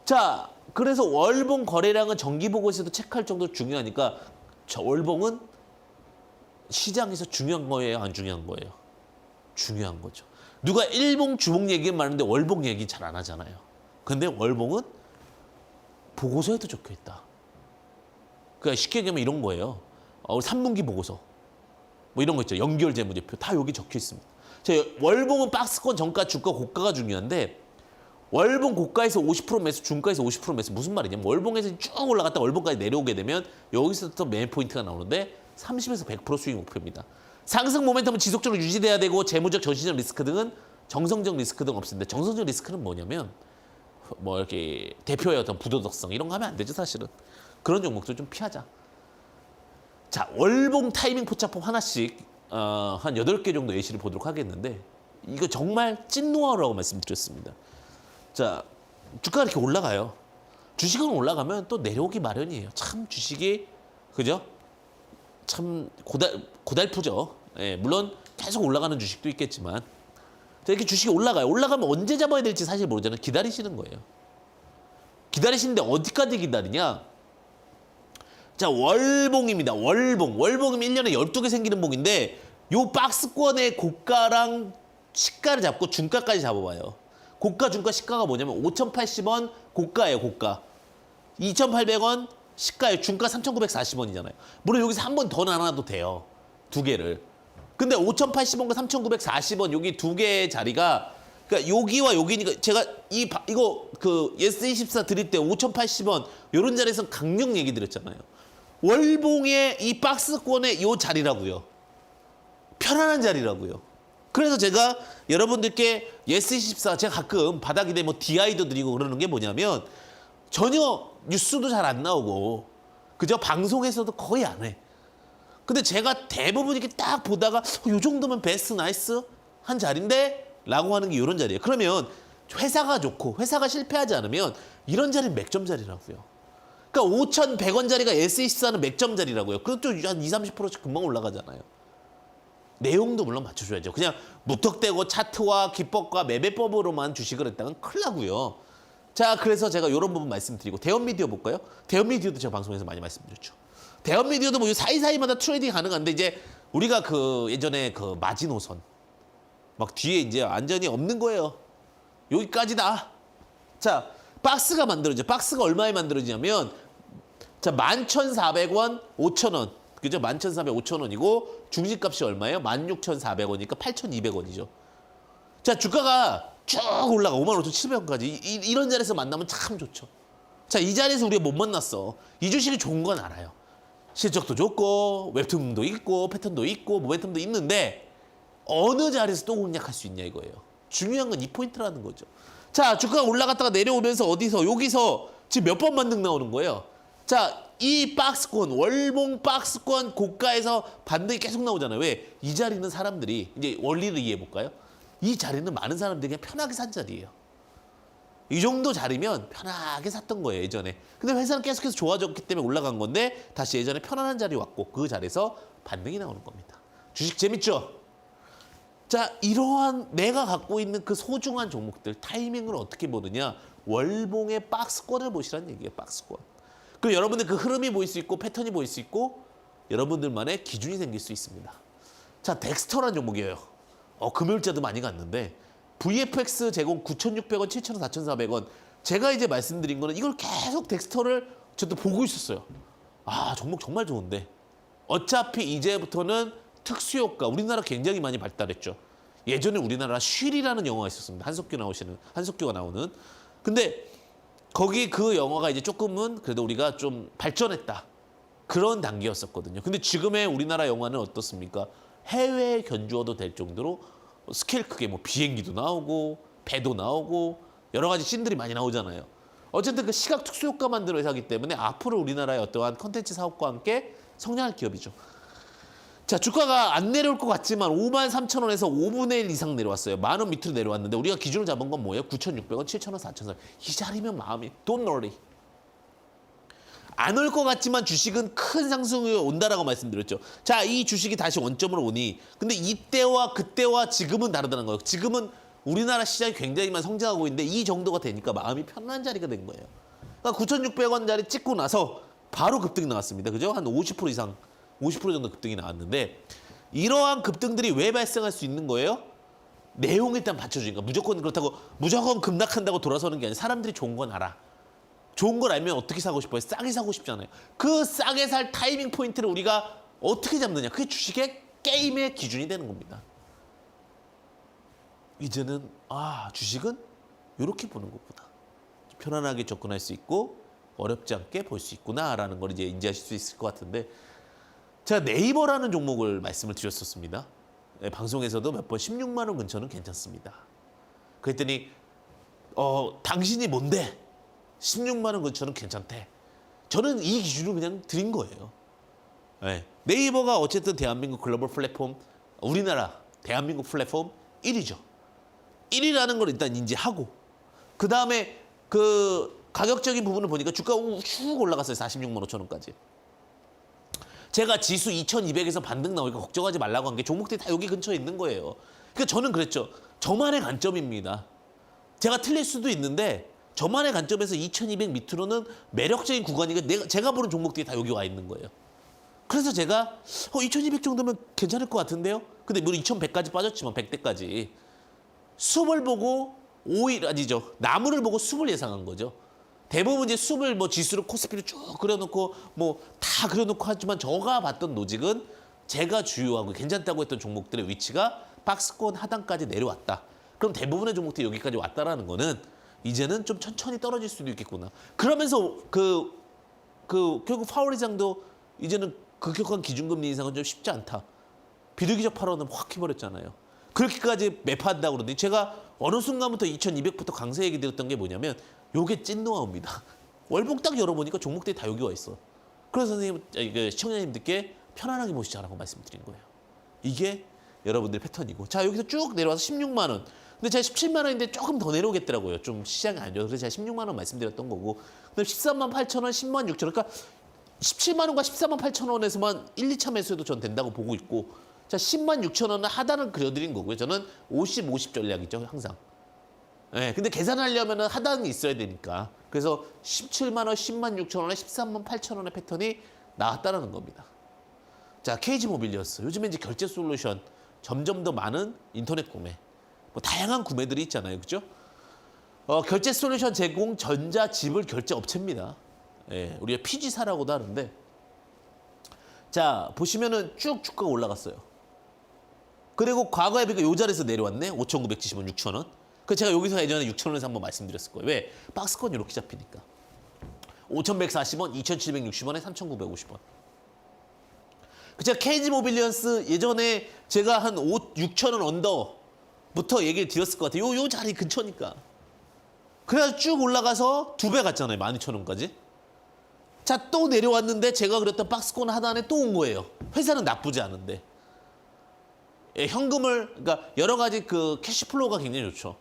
자, 그래서 월봉 거래량은 정기보고서에도 체크할 정도로 중요하니까 저 월봉은 시장에서 중요한 거예요, 안 중요한 거예요? 중요한 거죠. 누가 일봉, 주봉 얘기는 많은데 월봉 얘기 잘 안 하잖아요. 근데 월봉은 보고서에도 적혀 있다. 그러니까 쉽게 얘기하면 이런 거예요. 3분기 보고서 뭐 이런 거 있죠. 연결 재무제표 다 여기 적혀 있습니다. 자, 월봉은 박스권, 정가, 주가, 고가가 중요한데 월봉 고가에서 50% 매수, 중가에서 50% 매수 무슨 말이냐면 월봉에서 쭉 올라갔다 월봉까지 내려오게 되면 여기서부터 매매 포인트가 나오는데 30에서 100% 수익 목표입니다. 상승 모멘텀은 지속적으로 유지돼야 되고 재무적, 저시적 리스크 등은 정성적 리스크 등 없습니다. 정성적 리스크는 뭐냐면 뭐 이렇게 대표의 어떤 부도덕성 이런 거 하면 안 되죠, 사실은. 그런 종목들 좀 피하자. 자, 월봉 타이밍 포착법 하나씩 한 8개 정도 예시를 보도록 하겠는데 이거 정말 찐 노하우라고 말씀드렸습니다. 자, 주가가 이렇게 올라가요. 주식은 올라가면 또 내려오기 마련이에요. 참 주식이 그죠? 참 고달프죠. 예, 물론 계속 올라가는 주식도 있겠지만 자, 이렇게 주식이 올라가요. 올라가면 언제 잡아야 될지 사실 모르잖아요. 기다리시는 거예요. 기다리시는데 어디까지 기다리냐? 자, 월봉입니다. 월봉. 월봉이면 1년에 12개 생기는 봉인데 요 박스권의 고가랑 시가를 잡고 중가까지 잡아봐요. 고가, 중가, 시가가 뭐냐면 5,080원 고가예요, 고가. 2,800원 시가예요. 중가 3,940원이잖아요. 물론 여기서 한 번 더 나눠도 돼요. 두 개를. 근데 5,080원과 3,940원 여기 두 개의 자리가 그러니까 여기와 여기니까 제가 이거 그 예스24 드릴 때 5,080원 요런 자리에서 강력 얘기 드렸잖아요. 월봉의 이 박스권의 요 자리라고요. 편안한 자리라고요. 그래서 제가 여러분들께 예스24 제가 가끔 바닥이 되면 뭐 DI도 드리고 그러는 게 뭐냐면 전혀 뉴스도 잘 안 나오고 그저 방송에서도 거의 안 해. 근데 제가 대부분 이렇게 딱 보다가 요 정도면 베스트 나이스 한 자리인데 라고 하는 게 이런 자리예요. 그러면 회사가 좋고 회사가 실패하지 않으면 이런 자리는 맥점 자리라고요. 그러니까 5,100원 자리가 S24는 맥점 자리라고요. 그것도 한 20, 30%씩 금방 올라가잖아요. 내용도 물론 맞춰줘야죠. 그냥 무턱대고 차트와 기법과 매매법으로만 주식을 했다면 큰일 나고요. 자, 그래서 제가 이런 부분 말씀드리고 대형미디어 볼까요? 대형미디어도 제가 방송에서 많이 말씀드렸죠. 대형미디어도 뭐 사이사이마다 트레이딩 가능한데 이제 우리가 그 예전에 그 마지노선 막 뒤에 이제 안전이 없는 거예요. 여기까지다. 자, 박스가 만들어져. 박스가 얼마에 만들어지냐면 자, 11,400원, 5,000원. 그죠? 11,400, 5,000원이고 중심값이 얼마예요? 16,400원이니까 8,200원이죠. 자, 주가가 쭉 올라가 55,700원까지 이런 자리에서 만나면 참 좋죠. 자, 이 자리에서 우리가 못 만났어. 이 주식이 좋은 건 알아요. 실적도 좋고 웹툰도 있고 패턴도 있고 모멘텀도 있는데 어느 자리에서 또 공략할 수 있냐 이거예요. 중요한 건 이 포인트라는 거죠. 자, 주가가 올라갔다가 내려오면서 어디서 여기서 지금 몇 번 반등 나오는 거예요. 자, 이 박스권 월봉 박스권 고가에서 반등이 계속 나오잖아요. 왜? 이 자리는 사람들이 이제 원리를 이해해 볼까요? 이 자리는 많은 사람들이 그냥 편하게 산 자리예요. 이 정도 자리면 편하게 샀던 거예요, 예전에. 근데 회사는 계속해서 좋아졌기 때문에 올라간 건데 다시 예전에 편안한 자리 왔고 그 자리에서 반등이 나오는 겁니다. 주식 재밌죠? 자, 이러한 내가 갖고 있는 그 소중한 종목들 타이밍을 어떻게 보느냐? 월봉의 박스권을 보시라는 얘기예요, 박스권. 그리고 여러분들 그 흐름이 보일 수 있고 패턴이 보일 수 있고 여러분들만의 기준이 생길 수 있습니다. 자, 덱스터라는 종목이에요. 금요일자도 많이 갔는데 VFX 제공 9,600원, 7,000원, 4,400원. 제가 이제 말씀드린 거는 이걸 계속 덱스터를 저도 보고 있었어요. 아, 종목 정말 좋은데. 어차피 이제부터는 특수효과, 우리나라 굉장히 많이 발달했죠. 예전에 우리나라 쉴이라는 영화가 있었습니다. 한석규가 나오는. 근데 거기 그 영화가 이제 조금은 그래도 우리가 좀 발전했다. 그런 단계였었거든요. 근데 지금의 우리나라 영화는 어떻습니까? 해외에 견주어도 될 정도로 스케일 크게 뭐 비행기도 나오고 배도 나오고 여러 가지 씬들이 많이 나오잖아요. 어쨌든 그 시각 특수 효과 만드는 회사이기 때문에 앞으로 우리나라의 어떠한 컨텐츠 사업과 함께 성장할 기업이죠. 자, 주가가 안 내려올 것 같지만 53,000원에서 5분의 1 이상 내려왔어요. 10,000원 밑으로 내려왔는데 우리가 기준을 잡은 건 뭐예요? 9,600원, 7,000원, 4,000원. 이 자리면 마음이 don't worry. 안 올 것 같지만 주식은 큰 상승이 온다라고 말씀드렸죠. 자, 이 주식이 다시 원점으로 오니 근데 이때와 그때와 지금은 다르다는 거예요. 지금은 우리나라 시장이 굉장히 많이 성장하고 있는데 이 정도가 되니까 마음이 편한 자리가 된 거예요. 그러니까 9,600원짜리 찍고 나서 바로 급등이 나왔습니다. 그죠? 한 50% 이상, 50% 정도 급등이 나왔는데 이러한 급등들이 왜 발생할 수 있는 거예요? 내용을 일단 받쳐주니까 무조건 그렇다고 무조건 급락한다고 돌아서는 게 아니라 사람들이 좋은 건 알아. 좋은 걸 알면 어떻게 사고 싶어요? 싸게 사고 싶잖아요. 그 싸게 살 타이밍 포인트를 우리가 어떻게 잡느냐. 그게 주식의 게임의 기준이 되는 겁니다. 이제는 주식은 이렇게 보는 거구나. 편안하게 접근할 수 있고 어렵지 않게 볼 수 있구나라는 걸 이제 인지하실 수 있을 것 같은데 제가 네이버라는 종목을 말씀을 드렸었습니다. 네, 방송에서도 몇 번 16만 원 근처는 괜찮습니다. 그랬더니 당신이 뭔데? 16만 원 근처는 괜찮대. 저는 이 기준을 그냥 드린 거예요. 네. 네이버가 어쨌든 대한민국 글로벌 플랫폼, 우리나라 대한민국 플랫폼 1위죠. 1위라는 걸 일단 인지하고 그 다음에 그 가격적인 부분을 보니까 주가가 쭉 올라갔어요. 46만 5천 원까지. 제가 지수 2200에서 반등 나오니까 걱정하지 말라고 한 게 종목들이 다 여기 근처에 있는 거예요. 그러니까 저는 그랬죠. 저만의 관점입니다. 제가 틀릴 수도 있는데 저만의 관점에서 2200 밑으로는 매력적인 구간이니까 제가 보는 종목들이 다 여기 와 있는 거예요. 그래서 제가 2200 정도면 괜찮을 것 같은데요. 근데 물론 2100까지 빠졌지만 100대까지 숲을 보고 나무를 보고 숲을 예상한 거죠. 대부분 이제 숲을 뭐 지수로 코스피를 쭉 그려놓고 뭐 다 그려놓고 하지만 제가 봤던 노직은 제가 주요하고 괜찮다고 했던 종목들의 위치가 박스권 하단까지 내려왔다. 그럼 대부분의 종목들이 여기까지 왔다라는 거는 이제는 좀 천천히 떨어질 수도 있겠구나. 그러면서 결국 파월 의장도 이제는 급격한 기준금리 인상은 좀 쉽지 않다. 비둘기적 발언은 확 해버렸잖아요. 그렇게까지 매파한다고 그러는데 제가 어느 순간부터 2200부터 강세 얘기 드렸던 게 뭐냐면 요게 찐 노하우입니다. 월봉 딱 열어보니까 종목들이 다 여기 와 있어. 그래서 선생님, 시청자님들께 편안하게 보시자라고 말씀드린 거예요. 이게 여러분들의 패턴이고. 자, 여기서 쭉 내려와서 16만 원. 근데 제가 17만 원인데 조금 더 내려오겠더라고요. 좀 시장이 안 좋아서. 그래서 제가 16만 원 말씀드렸던 거고. 그다음 13만 8천 원, 10만 6천 원. 그러니까 17만 원과 14만 8천 원에서만 1, 2차 매수해도 전 된다고 보고 있고. 자, 10만 6천 원은 하단을 그려드린 거고요. 저는 50, 50 전략이죠, 항상. 네, 근데 계산하려면 하단이 있어야 되니까. 그래서 17만 원, 10만 6천 원에 13만 8천 원의 패턴이 나왔다는 겁니다. 자, KG 모빌리어스. 요즘에 이제 결제 솔루션 점점 더 많은 인터넷 구매. 뭐 다양한 구매들이 있잖아요. 그죠? 결제 솔루션 제공 전자 지불 결제 업체입니다. 예, 우리가 PG사라고도 하는데. 자, 보시면은 쭉 주가가 올라갔어요. 그리고 과거에 비해서 요 자리에서 내려왔네. 5,970원, 6,000원. 그 제가 여기서 예전에 6,000원에서 한번 말씀드렸을 거예요. 왜? 박스권 이렇게 잡히니까. 5,140원, 2,760원에 3,950원. 제가 KG 모빌리언스 예전에 제가 한 6,000원 언더부터 얘기를 드렸을 것 같아요. 요 자리 근처니까. 그래서 쭉 올라가서 2배 갔잖아요. 12,000원까지. 자, 또 내려왔는데 제가 그랬던 박스권 하단에 또 온 거예요. 회사는 나쁘지 않은데. 예, 현금을, 그러니까 여러 가지 그 캐시플로우가 굉장히 좋죠.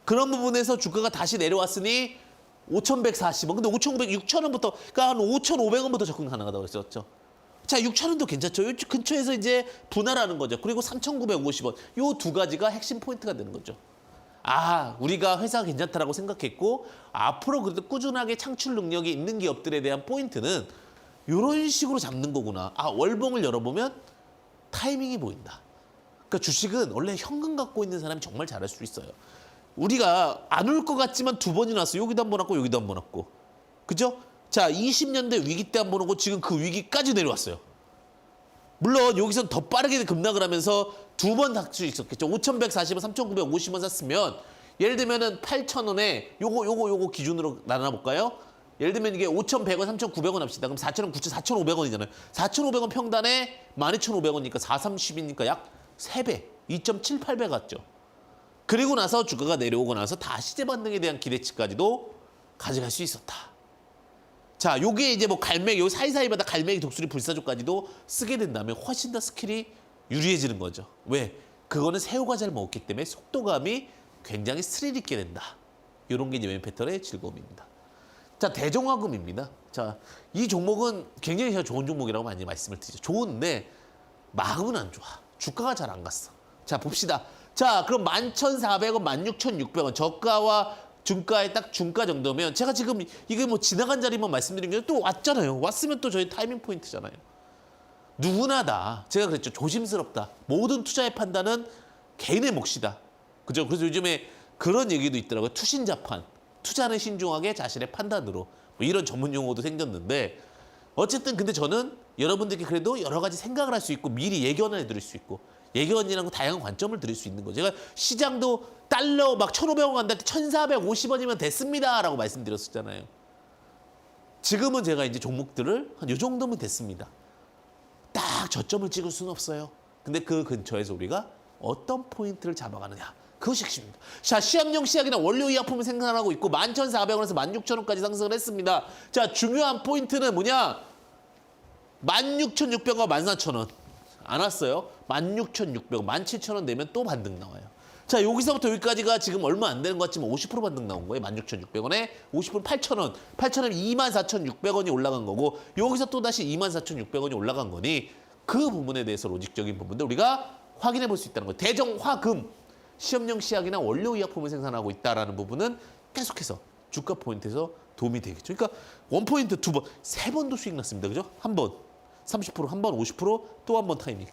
그런 부분에서 주가가 다시 내려왔으니 5,140원. 근데 5,900, 6,000원부터, 그러니까 한 5,500원부터 접근 가능하다고 그랬었죠. 자, 6,000원도 괜찮죠. 이 근처에서 이제 분할하는 거죠. 그리고 3,950원. 요 두 가지가 핵심 포인트가 되는 거죠. 우리가 회사가 괜찮다라고 생각했고 앞으로 그래도 꾸준하게 창출 능력이 있는 기업들에 대한 포인트는 이런 식으로 잡는 거구나. 월봉을 열어보면 타이밍이 보인다. 그러니까 주식은 원래 현금 갖고 있는 사람이 정말 잘할 수 있어요. 우리가 안 올 것 같지만 2번이나 왔어. 여기도 한 번 왔고 여기도 한 번 왔고. 그죠? 자, 20년대 위기 때 한 번 오고 지금 그 위기까지 내려왔어요. 물론 여기서 더 빠르게 급락을 하면서 2번 닥칠 수 있었겠죠. 5,140원, 3,950원 샀으면 예를 들면은 8,000원에 요거 기준으로 나눠볼까요? 예를 들면 이게 5,100원, 3,900원 합시다. 그럼 4,000원, 9,000, 4,500원이잖아요. 4,500원 평단에 12,500원이니까 4, 30이니까 약 3배, 2.78배 갔죠. 그리고 나서 주가가 내려오고 나서 다시제 반등에 대한 기대치까지도 가져갈 수 있었다. 자, 요게 이제 뭐 갈매기, 요 사이사이마다 갈매기, 독수리, 불사조까지도 쓰게 된다면 훨씬 더 스킬이 유리해지는 거죠. 왜? 그거는 새우과자를 먹었기 때문에 속도감이 굉장히 스릴 있게 된다. 이런 게 이제 왼 패턴의 즐거움입니다. 자, 대종화금입니다. 자, 이 종목은 굉장히 제가 좋은 종목이라고 많이 말씀을 드리죠. 좋은데 마음은 안 좋아. 주가가 잘 안 갔어. 자, 봅시다. 자, 그럼 11,400원, 16,600원 저가와 중가의 딱 중가 정도면 제가 지금 이게 뭐 지나간 자리만 말씀드린 게 또 왔잖아요. 왔으면 또 저희 타이밍 포인트잖아요. 누구나 다 제가 그랬죠. 조심스럽다. 모든 투자의 판단은 개인의 몫이다. 그죠? 그래서 요즘에 그런 얘기도 있더라고요. 투신자판. 투자는 신중하게 자신의 판단으로. 뭐 이런 전문 용어도 생겼는데 어쨌든 근데 저는 여러분들께 그래도 여러 가지 생각을 할 수 있고 미리 예견을 해드릴 수 있고 예견이라는 다양한 관점을 드릴 수 있는 거죠. 제가 시장도 달러 막 1,500원 간다 때 1,450원이면 됐습니다라고 말씀드렸었잖아요. 지금은 제가 이제 종목들을 한 요 정도면 됐습니다. 딱 저점을 찍을 수는 없어요. 근데 그 근처에서 우리가 어떤 포인트를 잡아가느냐. 그것이 핵심입니다. 자, 시험용 시약이나 원료 의약품을 생산하고 있고 11,400원에서 16,000원까지 상승을 했습니다. 자, 중요한 포인트는 뭐냐? 16,600원, 14,000원. 안 왔어요. 16,600원, 17,000원 내면 또 반등 나와요. 자, 여기서부터 여기까지가 지금 얼마 안 되는 것 같지만 50% 반등 나온 거예요. 16,600원에 50% 8,000원. 8,000원 24,600원이 올라간 거고 여기서 또다시 24,600원이 올라간 거니 그 부분에 대해서 로직적인 부분들 우리가 확인해 볼 수 있다는 거예요. 대정화금, 시험용 시약이나 원료 의약품을 생산하고 있다는 부분은 계속해서 주가 포인트에서 도움이 되겠죠. 그러니까 원포인트 2번, 3번도 수익 났습니다. 그죠? 한 번 30%, 한 번 50%, 또 한 번 타이밍.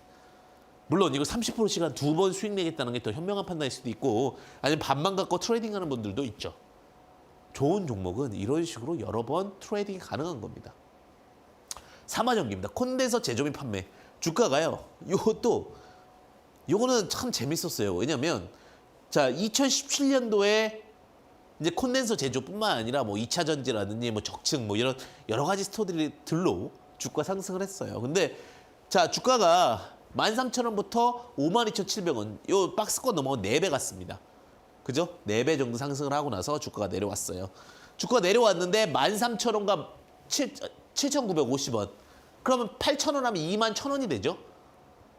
물론 이거 30% 시간 2번 수익 내겠다는 게 더 현명한 판단일 수도 있고 아니면 반만 갖고 트레이딩하는 분들도 있죠. 좋은 종목은 이런 식으로 여러 번 트레이딩이 가능한 겁니다. 삼화전기입니다. 콘덴서 제조 및 판매. 주가가요. 요거는 참 재밌었어요. 왜냐면 자, 2017년도에 이제 콘덴서 제조뿐만 아니라 뭐 2차 전지라든지 뭐 적층 뭐 이런 여러 가지 스토리들로 주가 상승을 했어요. 근데 자, 주가가 13,000원부터 52,700원 요 박스권 넘어가 4배 갔습니다. 그죠? 4배 정도 상승을 하고 나서 주가가 내려왔어요. 주가가 내려왔는데 13,000원과 7,950원. 그러면 8,000원 하면 21,000원이 되죠?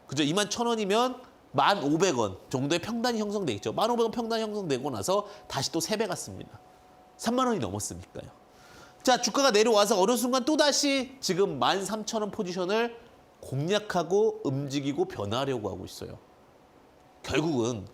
그죠? 21,000원이면 1,500원 정도의 평단이 형성돼 있죠. 1,500원 평단이 형성되고 나서 다시 또 3배 갔습니다. 3만 원이 넘었으니까요. 자, 주가가 내려와서 어느 순간 또다시 지금 13,000원 포지션을 공략하고 움직이고 변화하려고 하고 있어요. 결국은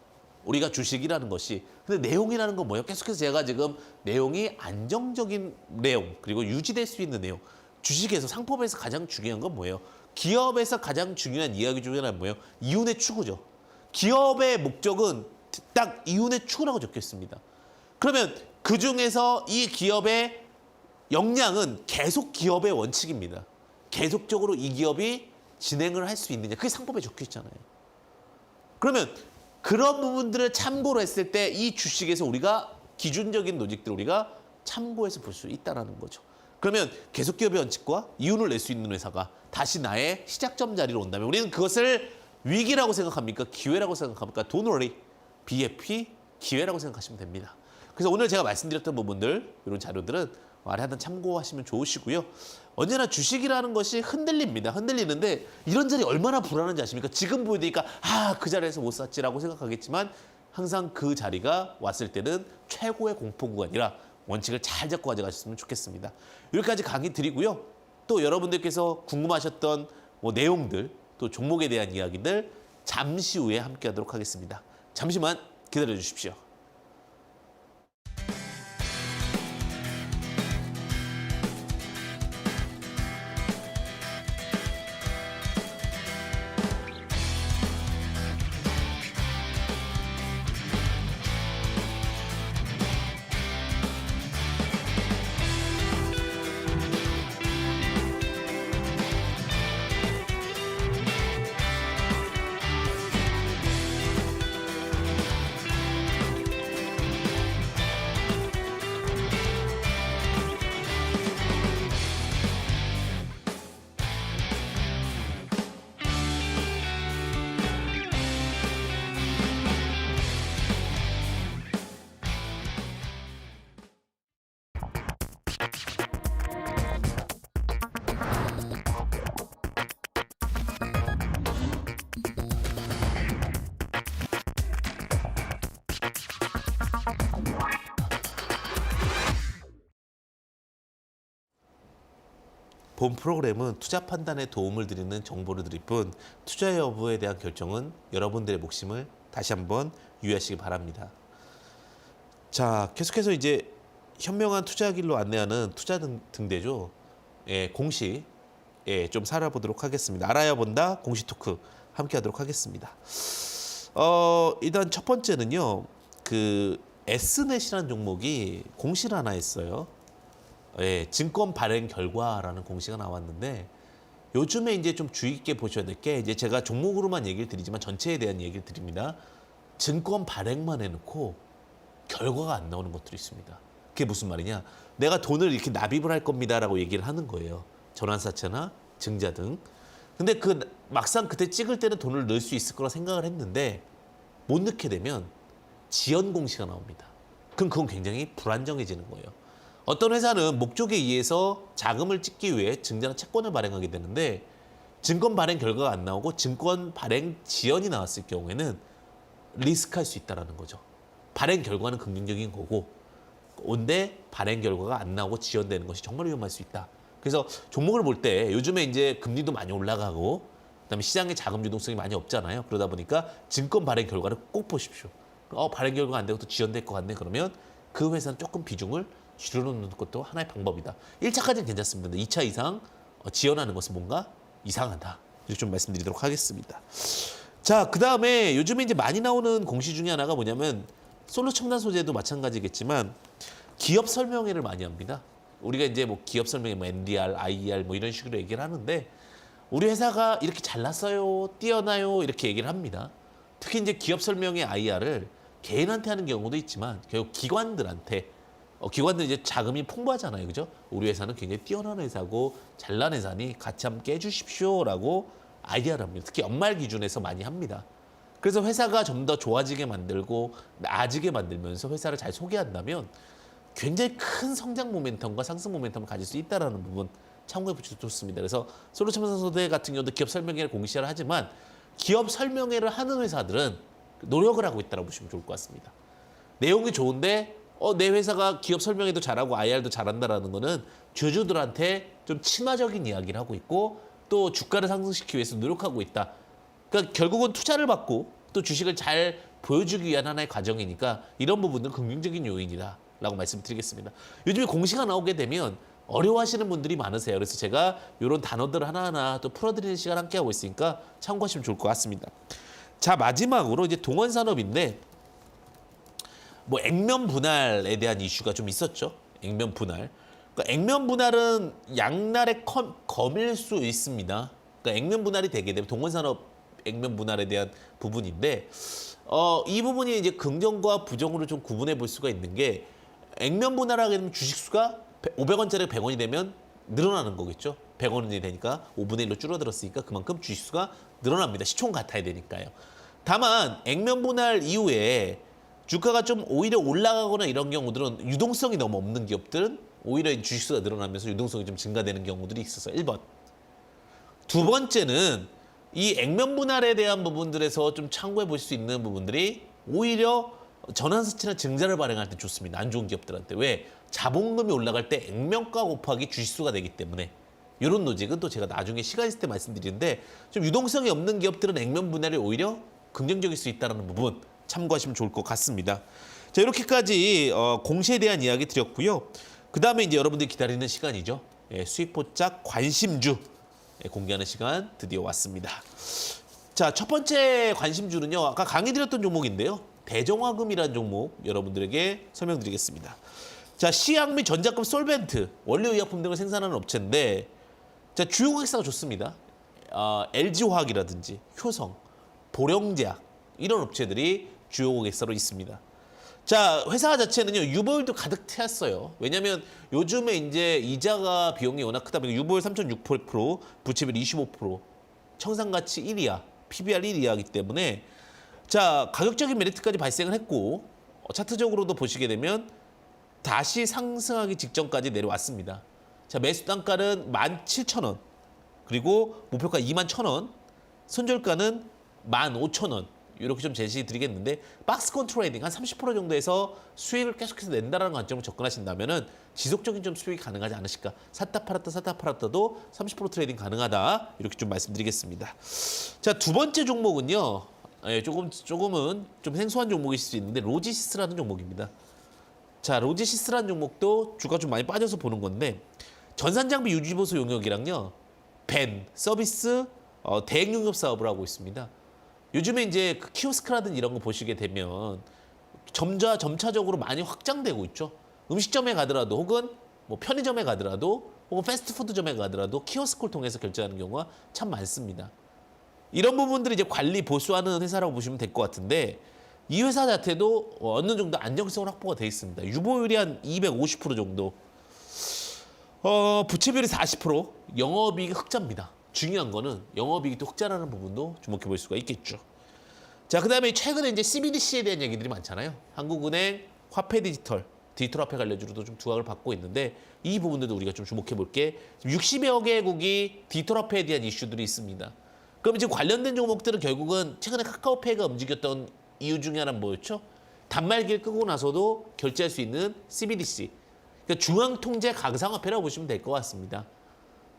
우리가 주식이라는 것이 근데 내용이라는 건 뭐예요? 계속해서 제가 지금 내용이 안정적인 내용 그리고 유지될 수 있는 내용 주식에서 상법에서 가장 중요한 건 뭐예요? 기업에서 가장 중요한 이야기 중에 하나는 뭐예요? 이윤의 추구죠. 기업의 목적은 딱 이윤의 추구라고 적혀 있습니다. 그러면 그중에서 이 기업의 역량은 계속 기업의 원칙입니다. 계속적으로 이 기업이 진행을 할 수 있느냐. 그게 상법에 적혀 있잖아요. 그러면 그런 부분들을 참고로 했을 때 이 주식에서 우리가 기준적인 로직들을 우리가 참고해서 볼 수 있다는 거죠. 그러면 계속 기업의 원칙과 이윤을 낼 수 있는 회사가 다시 나의 시작점 자리로 온다면 우리는 그것을 위기라고 생각합니까? 기회라고 생각합니까? Don't worry. BFP 기회라고 생각하시면 됩니다. 그래서 오늘 제가 말씀드렸던 부분들 이런 자료들은 아래 하나 참고하시면 좋으시고요. 언제나 주식이라는 것이 흔들립니다. 흔들리는데 이런 자리 얼마나 불안한지 아십니까? 지금 보여드리니까 그 자리에서 못 샀지라고 생각하겠지만 항상 그 자리가 왔을 때는 최고의 공포구가 아니라 원칙을 잘 잡고 가져가셨으면 좋겠습니다. 여기까지 강의 드리고요. 또 여러분들께서 궁금하셨던 뭐 내용들 또 종목에 대한 이야기들 잠시 후에 함께 하도록 하겠습니다. 잠시만 기다려 주십시오. 본 프로그램은 투자 판단에 도움을 드리는 정보를 드릴 뿐 투자 여부에 대한 결정은 여러분들의 몫임을 다시 한번 유의하시기 바랍니다. 자, 계속해서 이제 현명한 투자 길로 안내하는 투자 등대죠. 예, 공시 좀 살아보도록 하겠습니다. 알아야 본다 공시 토크 함께 하도록 하겠습니다. 일단 첫 번째는요. 그 S넷이라는 종목이 공시를 하나 했어요. 예, 증권 발행 결과라는 공시가 나왔는데 요즘에 이제 좀 주의 깊게 보셔야 될 게 이제 제가 종목으로만 얘기를 드리지만 전체에 대한 얘기를 드립니다. 증권 발행만 해놓고 결과가 안 나오는 것들이 있습니다. 그게 무슨 말이냐? 내가 돈을 이렇게 납입을 할 겁니다라고 얘기를 하는 거예요. 전환사채나 증자 등. 근데 그 막상 그때 찍을 때는 돈을 넣을 수 있을 거라 생각을 했는데 못 넣게 되면 지연 공시가 나옵니다. 그럼 그건 굉장히 불안정해지는 거예요. 어떤 회사는 목적에 의해서 자금을 찍기 위해 증자나 채권을 발행하게 되는데 증권 발행 결과가 안 나오고 증권 발행 지연이 나왔을 경우에는 리스크할 수 있다는 거죠. 발행 결과는 긍정적인 거고 온데 발행 결과가 안 나오고 지연되는 것이 정말 위험할 수 있다. 그래서 종목을 볼 때 요즘에 이제 금리도 많이 올라가고 그다음에 시장에 자금 유동성이 많이 없잖아요. 그러다 보니까 증권 발행 결과를 꼭 보십시오. 발행 결과가 안 되고 또 지연될 것 같네. 그러면 그 회사는 조금 비중을 줄여놓는 것도 하나의 방법이다. 1차까지는 괜찮습니다. 근데 2차 이상 지연하는 것은 뭔가 이상하다. 이렇게 좀 말씀드리도록 하겠습니다. 자, 그다음에 요즘에 이제 많이 나오는 공시 중에 하나가 뭐냐면 솔로 첨단 소재도 마찬가지겠지만 기업 설명회를 많이 합니다. 우리가 이제 뭐 기업 설명회, 뭐 NDR, IR 뭐 이런 식으로 얘기를 하는데 우리 회사가 이렇게 잘났어요, 뛰어나요 이렇게 얘기를 합니다. 특히 이제 기업 설명회 IR을 개인한테 하는 경우도 있지만 결국 기관들한테 기관들 이제 자금이 풍부하잖아요, 그죠? 우리 회사는 굉장히 뛰어난 회사고 잘난 회사니 같이 함께 해주십시오라고 IR을 합니다. 특히 연말 기준에서 많이 합니다. 그래서 회사가 좀 더 좋아지게 만들고 나아지게 만들면서 회사를 잘 소개한다면 굉장히 큰 성장 모멘텀과 상승 모멘텀을 가질 수 있다는 부분 참고해 보셔도 좋습니다. 그래서 솔로첨단소재 같은 경우도 기업 설명회를 공시를 하지만 기업 설명회를 하는 회사들은 노력을 하고 있다고 보시면 좋을 것 같습니다. 내용이 좋은데 내 회사가 기업 설명회도 잘하고 IR도 잘한다라는 거는 주주들한테 좀 친화적인 이야기를 하고 있고 또 주가를 상승시키기 위해서 노력하고 있다. 그러니까 결국은 투자를 받고 또 주식을 잘 보여주기 위한 하나의 과정이니까 이런 부분은 긍정적인 요인이다라고 말씀드리겠습니다. 요즘에 공시가 나오게 되면 어려워하시는 분들이 많으세요. 그래서 제가 이런 단어들 하나하나 또 풀어드리는 시간 함께 하고 있으니까 참고하시면 좋을 것 같습니다. 자, 마지막으로 이제 동원산업인데 뭐 액면 분할에 대한 이슈가 좀 있었죠. 액면 분할. 그러니까 액면 분할은 양날의 검일 수 있습니다. 그러니까 액면 분할이 되게 되면 동원산업 액면 분할에 대한 부분인데 이 부분이 이제 긍정과 부정으로 좀 구분해 볼 수가 있는 게 액면 분할하게 되면 주식 수가 500원짜리 100원이 되면 늘어나는 거겠죠. 100원이 되니까 5분의 1로 줄어들었으니까 그만큼 주식 수가 늘어납니다. 시총 같아야 되니까요. 다만 액면 분할 이후에 주가가 좀 오히려 올라가거나 이런 경우들은 유동성이 너무 없는 기업들은 오히려 주식 수가 늘어나면서 유동성이 좀 증가되는 경우들이 있어서 1번. 두 번째는 이 액면 분할에 대한 부분들에서 좀 참고해 볼 수 있는 부분들이 오히려 전환사채나 증자를 발행할 때 좋습니다. 안 좋은 기업들한테. 왜? 자본금이 올라갈 때 액면가 곱하기 주식수가 되기 때문에 이런 로직은 또 제가 나중에 시간 있을 때 말씀드리는데 좀 유동성이 없는 기업들은 액면 분할이 오히려 긍정적일 수 있다는 부분 참고하시면 좋을 것 같습니다. 자, 이렇게까지 공시에 대한 이야기 드렸고요. 그다음에 이제 여러분들이 기다리는 시간이죠. 수익포착 관심주 공개하는 시간 드디어 왔습니다. 자, 첫 번째 관심주는요. 아까 강의드렸던 종목인데요. 대정화금이라는 종목 여러분들에게 설명드리겠습니다. 자, 시약 및 전자금 솔벤트, 원료의약품 등을 생산하는 업체인데 자, 주요 고객사가 좋습니다. LG화학이라든지 효성, 보령제약 이런 업체들이 주요 고객사로 있습니다. 자, 회사 자체는요, 유보율도 가득 채웠어요. 왜냐면 요즘에 이제 이자가 비용이 워낙 크다 보니까 유보율 3.6%, 부채비율 25%, 청산가치 1이하, PBR 1이하이기 때문에 자, 가격적인 메리트까지 발생을 했고 차트적으로도 보시게 되면 다시 상승하기 직전까지 내려왔습니다. 자, 매수 단가는 17,000원, 그리고 목표가 21,000원, 손절가는 15,000원. 이렇게 좀 제시드리겠는데 박스권 트레이딩 한 30% 정도에서 수익을 계속해서 낸다라는 관점으로 접근하신다면은 지속적인 좀 수익이 가능하지 않으실까. 샀다 팔았다도 30% 트레이딩 가능하다. 이렇게 좀 말씀드리겠습니다. 자, 두 번째 종목은요. 예, 조금은 좀 생소한 종목일 수 있는데 로지시스라는 종목입니다. 자, 로지시스라는 종목도 주가 좀 많이 빠져서 보는 건데 전산장비 유지보수 용역이랑요. 벤, 서비스, 대행 용역 사업을 하고 있습니다. 요즘에 이제 그 키오스크라든 이런 거 보시게 되면 점차적으로 많이 확장되고 있죠. 음식점에 가더라도 혹은 뭐 편의점에 가더라도 혹은 패스트푸드점에 가더라도 키오스크를 통해서 결제하는 경우가 참 많습니다. 이런 부분들이 이제 관리 보수하는 회사라고 보시면 될 것 같은데 이 회사 자체도 어느 정도 안정성을 확보가 돼 있습니다. 유보율이 한 250% 정도. 부채 비율이 40%, 영업이익이 흑자입니다. 중요한 거는 영업이익이 또 흑자라는 부분도 주목해 볼 수가 있겠죠. 자, 그다음에 최근에 이제 CBDC에 대한 얘기들이 많잖아요. 한국은행, 화폐 디지털 화폐 관련주로도 좀 두각을 받고 있는데 이 부분들도 우리가 좀 주목해 볼게. 60여 개국이 디지털 화폐에 대한 이슈들이 있습니다. 그럼 이제 관련된 종목들은 결국은 최근에 카카오페이가 움직였던 이유 중에 하나는 뭐였죠? 단말기를 끄고 나서도 결제할 수 있는 CBDC. 그러니까 중앙통제 가상화폐라고 보시면 될 것 같습니다.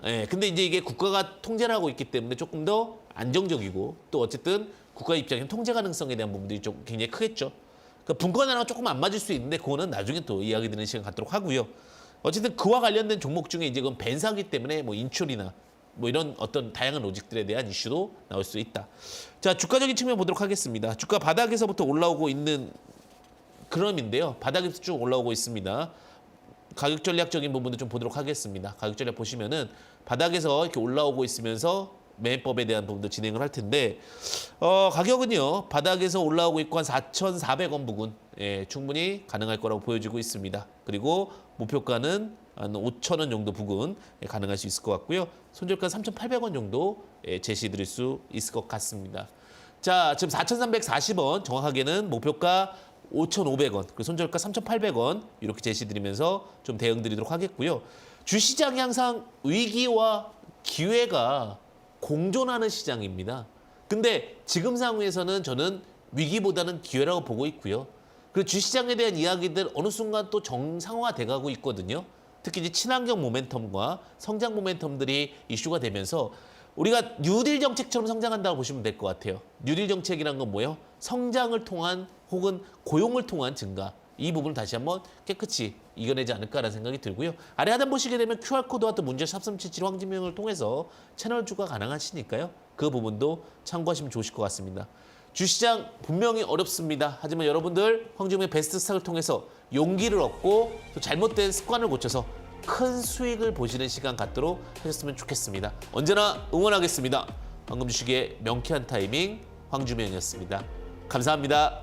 예, 근데 이제 이게 국가가 통제를 하고 있기 때문에 조금 더 안정적이고 또 어쨌든 국가 입장에서 통제 가능성에 대한 부분들이 좀 굉장히 크겠죠. 그러니까 분권 하나가 조금 안 맞을 수 있는데 그거는 나중에 또 이야기 드리는 시간 갖도록 하고요. 어쨌든 그와 관련된 종목 중에 이제 그건 벤사기 때문에 뭐 인출이나 뭐 이런 어떤 다양한 로직들에 대한 이슈도 나올 수 있다. 자, 주가적인 측면 보도록 하겠습니다. 주가 바닥에서부터 올라오고 있는 그럼인데요. 바닥에서 쭉 올라오고 있습니다. 가격 전략적인 부분도 좀 보도록 하겠습니다. 가격 전략 보시면은 바닥에서 이렇게 올라오고 있으면서 매매법에 대한 부분도 진행을 할 텐데 가격은요. 바닥에서 올라오고 있고 한 4,400원 부근 충분히 가능할 거라고 보여지고 있습니다. 그리고 목표가는 한 5,000원 정도 부근 가능할 수 있을 것 같고요. 손절가 3,800원 정도 제시 드릴 수 있을 것 같습니다. 자, 지금 4,340원 정확하게는 목표가 5,500원, 그리고 손절가 3,800원 이렇게 제시드리면서 좀 대응 드리도록 하겠고요. 주시장이 항상 위기와 기회가 공존하는 시장입니다. 근데 지금 상황에서는 저는 위기보다는 기회라고 보고 있고요. 그리고 주시장에 대한 이야기들 어느 순간 또 정상화돼 가고 있거든요. 특히 이제 친환경 모멘텀과 성장 모멘텀들이 이슈가 되면서 우리가 뉴딜 정책처럼 성장한다고 보시면 될 것 같아요. 뉴딜 정책이란 건 뭐예요? 성장을 통한 혹은 고용을 통한 증가. 이 부분을 다시 한번 깨끗이 이겨내지 않을까라는 생각이 들고요. 아래 하단 보시게 되면 QR코드와 또 문자 샵377 황진명을 통해서 채널 주가 가능하시니까요. 그 부분도 참고하시면 좋으실 것 같습니다. 주시장 분명히 어렵습니다. 하지만 여러분들 황진명의 베스트 스탁을 통해서 용기를 얻고 또 잘못된 습관을 고쳐서 큰 수익을 보시는 시간 갖도록 하셨으면 좋겠습니다. 언제나 응원하겠습니다. 황금 주식의 명쾌한 타이밍 황주명이었습니다. 감사합니다.